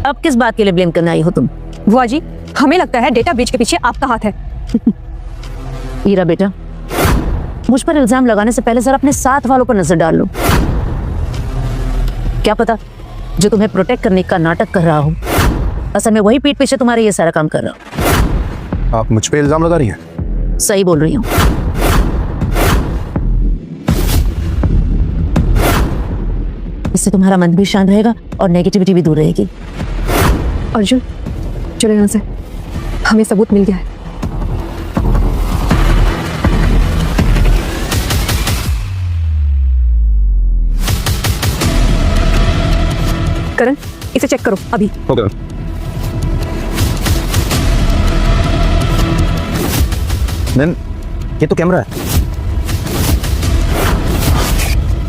अब किस बात के लिए ब्लेम करने आई हो तुम? बुआ जी, हमें लगता है डेटा ब्रीच के पीछे आपका हाथ है। हीरा बेटा, मुझ पर इल्जाम लगाने से पहले जरा अपने साथ वालों पर नजर डाल लो। क्या पता जो तुम्हें प्रोटेक्ट करने का नाटक कर रहा हो, असल में वही पीठ पीछे तुम्हारे ये सारा काम कर रहा हो। आप मुझ पे इल्जाम लगा रही हैं? सही बोल रही हूँ। इससे तुम्हारा मन भी शांत रहेगा और नेगेटिविटी भी दूर रहेगी। अर्जुन, चलो यहाँ से, हमें सबूत मिल गया है। करण, इसे चेक करो अभी। ओके। मैम, ये तो कैमरा है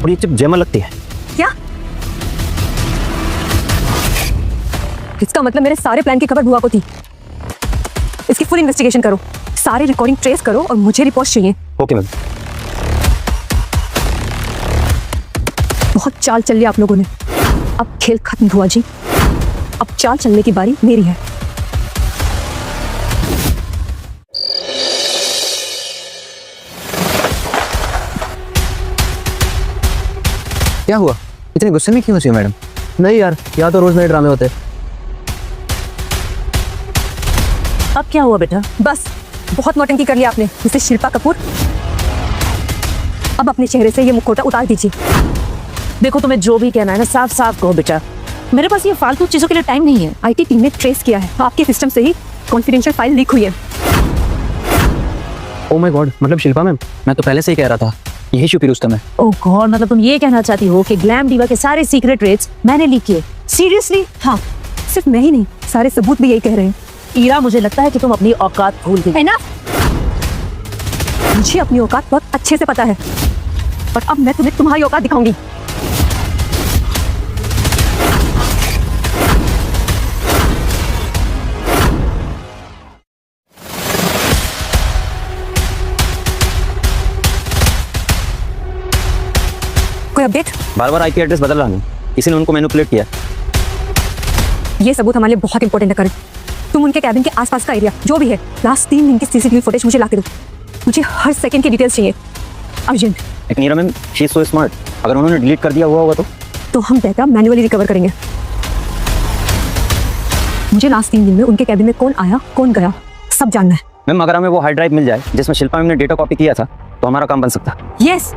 और ये चिप जैमर लगती है। क्या? इसका मतलब मेरे सारे प्लान की खबर बुआ को थी। इसकी फुल इन्वेस्टिगेशन करो, सारे रिकॉर्डिंग ट्रेस करो और मुझे रिपोर्ट चाहिए। Okay ma'am. बहुत चाल चल लिया आप लोगों ने, अब खेल खत्म हुआ जी। अब चाल चलने की बारी मेरी है। क्या हुआ? इतने गुस्से में क्यों हो मैडम? नहीं यार, यहाँ तो रोज नए ड्रामे होते हैं। अब क्या हुआ बेटा? बस, बहुत नौटंकी कर लिया आपने, मिसेस शिल्पा कपूर। अब अपने चेहरे से ये मुखौटा उतार दीजिए। देखो, तुम्हें जो भी कहना है ना, साफ साफ कहो बेटा। मेरे पास ये फालतू चीजों के लिए टाइम नहीं है। आईटी टीम ने ट्रेस किया है, आपके सिस्टम से ही कॉन्फिडेंशियल फाइल लीक हुई है। ओ माय गॉड, मतलब शिल्पा मैम, मैं तो पहले से ही कह रहा था यही शिव रुस्तम है। ओह गॉड, मतलब तुम ये कहना चाहती हो कि ग्लैम डीवा के सारे सीक्रेट रेट्स मैंने लीक किए? सीरियसली? हाँ, सिर्फ मैं ही नहीं, सारे सबूत भी यही कह रहे हैं। ईरा, मुझे लगता है कि तुम अपनी औकात भूल गई है ना? मुझे अपनी औकात बहुत अच्छे से पता है, और अब मैं तुम्हें तुम्हारी औकात दिखाऊंगी। कोई अपडेट? बार बार आईपी एड्रेस बदल रहा हूँ, किसी ने उनको मैनिपुलेट किया। ये सबूत हमारे लिए बहुत इंपॉर्टेंट है करण। तुम उनके कैबिन के आसपास का एरिया जो भी है, लास्ट 3 दिन की सीसीटीवी फुटेज मुझे ला के दो। मुझे हर सेकंड की डिटेल्स चाहिए, अर्जेंट। लेकिन Neera ma'am, she is so smart, अगर उन्होंने डिलीट कर दिया हुआ होगा तो? तो हम डेटा मैन्युअली रिकवर करेंगे। मुझे लास्ट 3 दिन में उनके कैबिन में कौन आया कौन गया सब जानना है। मैम अगर हमें वो हार्ड ड्राइव मिल जाए जिसमें शिल्पा मैम ने डेटा कॉपी किया था तो हमारा काम बन सकता। यस,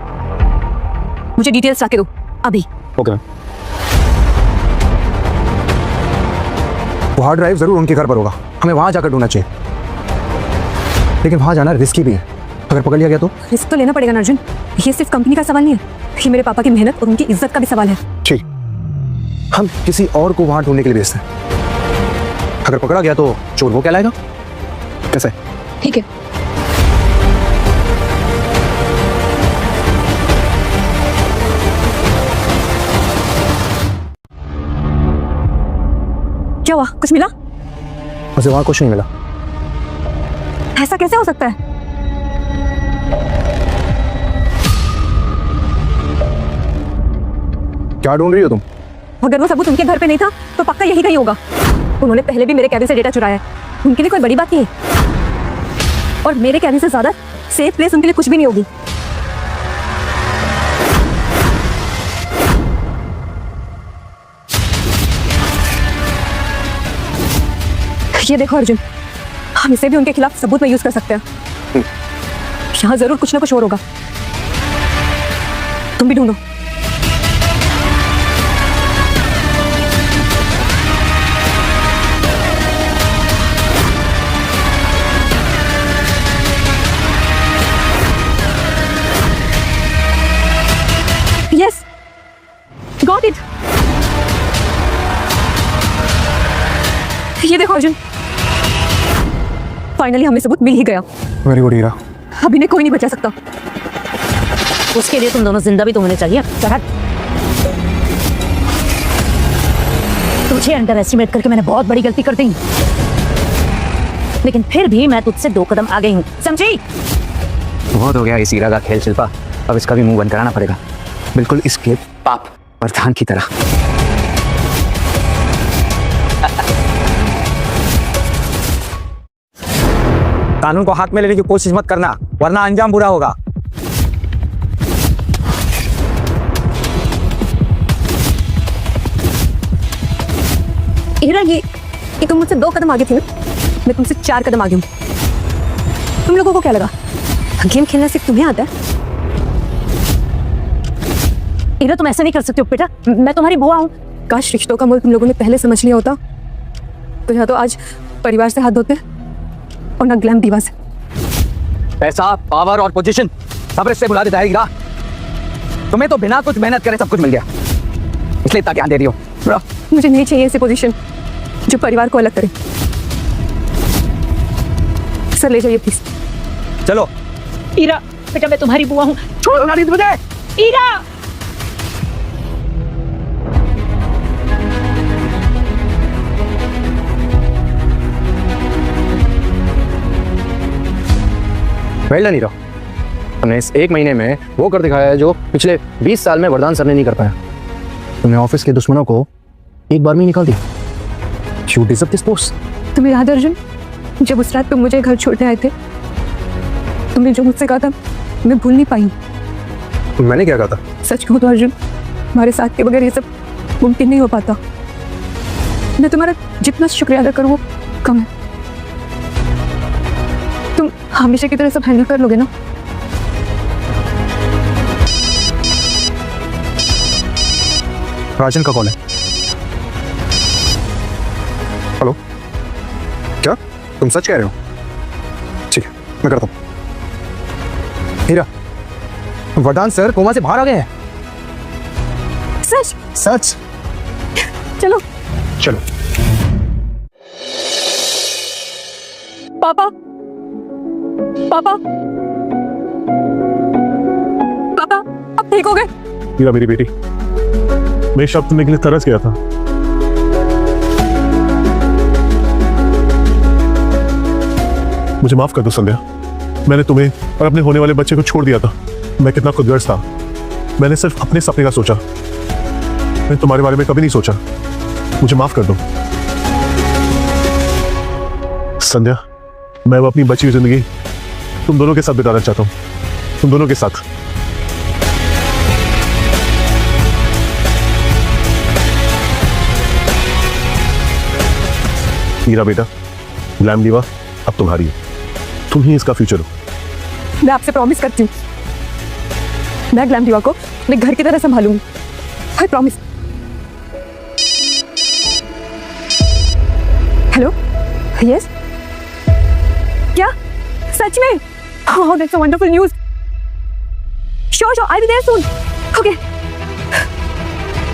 मुझे डिटेल्स लाके दो अभी। Okay ma'am. वो हार्ड ड्राइव जरूर उनके घर पर होगा, हमें वहां जाकर ढूंढना चाहिए, लेकिन वहां जाना रिस्की भी है। अगर पकड़ लिया गया तो? रिस्क तो लेना पड़ेगा ना अर्जुन, ये सिर्फ कंपनी का सवाल नहीं है, ये मेरे पापा की मेहनत और उनकी इज्जत का भी सवाल है। ठीक, हम किसी और को वहां ढूंढने के लिए भेजते हैं। अगर पकड़ा गया तो चोर वो कहलाएगा। कैसे? ठीक है। क्या हुआ, कुछ मिला? मुझे वहां कुछ नहीं मिला। ऐसा कैसे हो सकता है? क्या ढूंढ रही हो तुम? अगर वो सबूत उनके घर पे नहीं था तो पक्का यही कहीं होगा। उन्होंने पहले भी मेरे कैबिन से डेटा चुराया है, उनके लिए कोई बड़ी बात नहीं है। और मेरे कैबिन से ज्यादा सेफ प्लेस उनके लिए कुछ भी नहीं होगी। ये देखो अर्जुन, हम इसे भी उनके खिलाफ सबूत में यूज कर सकते हैं। यहाँ जरूर कुछ ना कुछ और होगा, तुम भी ढूंढो। Yes, got it. ये देखो अर्जुन, फाइनली हमें सबूत मिल ही गया। वेरी गुड हीरा। अभी ने कोई नहीं बचा सकता। उसके लिए तुम दोनों जिंदा भी तो होने चाहिए। चढ़ा तुझे अंडर एस्टिमेट करके मैंने बहुत बड़ी गलती कर दी, लेकिन फिर भी मैं तुझसे 2 कदम आगे हूँ, समझी? बहुत हो गया इस हीरा का खेल शिल्पा, अब इसका भी मुंह बंद कराना पड़ेगा, बिल्कुल इसके पाप प्रधान की तरह। कानून को हाथ में लेने की कोशिश मत करना, वरना अंजाम बुरा होगा। हीरा, ये तुम मुझसे 2 कदम आगे थे, मैं तुमसे 4 कदम आगे हूँ। तुम लोगों को क्या लगा गेम खेलना सिर्फ तुम्हें आता है? हीरा, तुम ऐसा नहीं कर सकते हो बेटा, मैं तुम्हारी बुआ हूँ। काश रिश्तों का मोल तुम लोगों ने पहले समझ लिया होता, तो या तो आज परिवार से हाथ धोते और ना ग्लैम दीवा से। पैसा, पावर और पोजीशन सब रिश्ते बुला देता है हीरा। तुम्हें तो बिना कुछ मेहनत करे सब कुछ मिल गया, इसलिए इतना ध्यान दे रही हो। मुझे नहीं चाहिए ऐसी पोजीशन जो परिवार को अलग करे। सर ले जाइए प्लीज। चलो। हीरा बेटा, मैं तुम्हारी बुआ हूँ, छोड़ो ना मुझे। हीरा, वेल डन हीरा, हमने इस 1 महीने में वो कर दिखाया है जो पिछले 20 साल में वरदान सर ने नहीं कर पाया। तुमने ऑफिस के दुश्मनों को एक बार में ही निकाल दिया। You deserve this post. तुम्हें याद है अर्जुन, जब उस रात तुम मुझे घर छोड़ने आए थे, तुमने जो मुझसे कहा था मैं भूल नहीं पाई। मैंने क्या कहा था? सच कहूँ तो अर्जुन, हमारे साथ के बगैर ये सब मुमकिन नहीं हो पाता। मैं तुम्हारा जितना शुक्रिया अदा करूँ वो कम है। तुम हमेशा की तरह सब हैंडल कर लोगे ना? राजन का कॉल है। हेलो, क्या तुम सच कह रहे हो? ठीक है, मैं करता हूँ। हीरा, वरदान सर कोमा से बाहर आ गए हैं। सच? सच। चलो चलो। पापा, पापा, पापा, अब ठीक हो गए? हीरा मेरी बेटी, मैं शब्द सुनने के लिए तरस गया था। मुझे माफ कर दो संध्या, मैंने तुम्हें और अपने होने वाले बच्चे को छोड़ दिया था। मैं कितना खुदगर्ज था, मैंने सिर्फ अपने सपने का सोचा, मैंने तुम्हारे बारे में कभी नहीं सोचा। मुझे माफ कर दो संध्या, मैं अब अपनी बची हुई जिंदगी तुम दोनों के साथ बिताना चाहता हूँ, तुम दोनों के साथ। हीरा बेटा, ग्लैम दीवा अब तुम्हारी है, तुम ही इसका फ्यूचर हो। मैं आपसे प्रॉमिस करती हूँ, मैं ग्लैम दीवा को अपने घर की तरह संभालूंगी। I promise. हेलो, यस, क्या सच में? Oh, that's a wonderful news. Sure I will there soon. Okay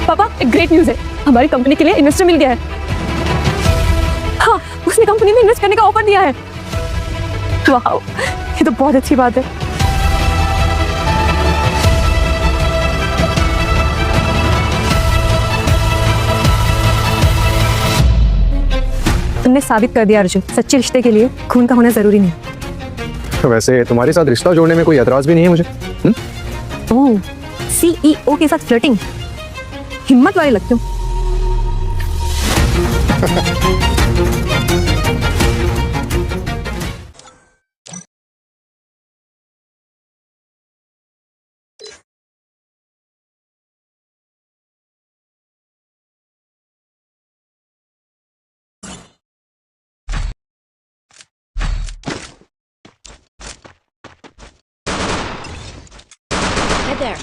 पापा, एक ग्रेट न्यूज़ है, हमारी कंपनी के लिए इन्वेस्टर मिल गया है। हाँ, उसने कंपनी में इन्वेस्ट करने का ऑफर दिया है। वाह, ये तो बहुत अच्छी बात है। तुमने साबित कर दिया अर्जुन, सच्चे रिश्ते के लिए खून का होना जरूरी नहीं। वैसे तुम्हारे साथ रिश्ता जोड़ने में कोई एतराज भी नहीं है मुझे। ओह, सीईओ के साथ फ्लर्टिंग, हिम्मत वाले लगते हो। There.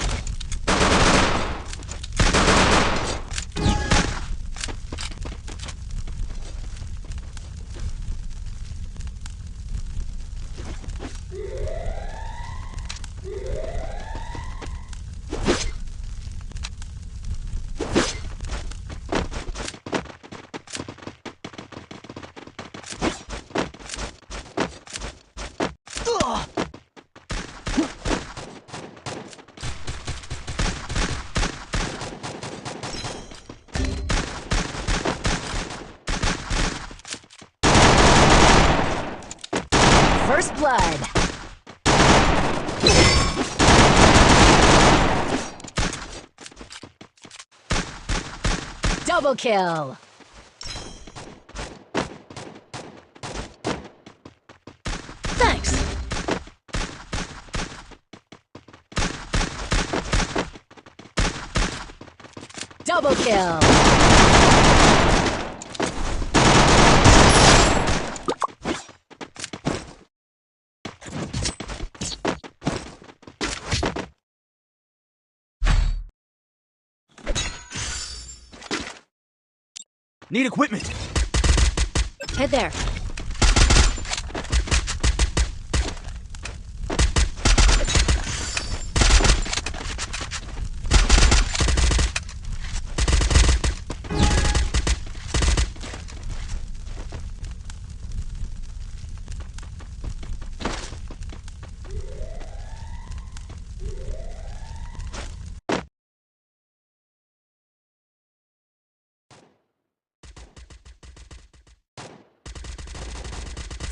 First blood. Double kill. Thanks. Double kill. Need equipment. Head there.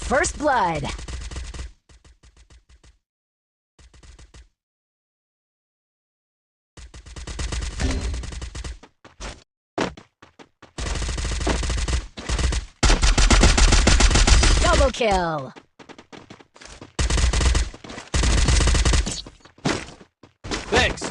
First blood. Double kill. Thanks.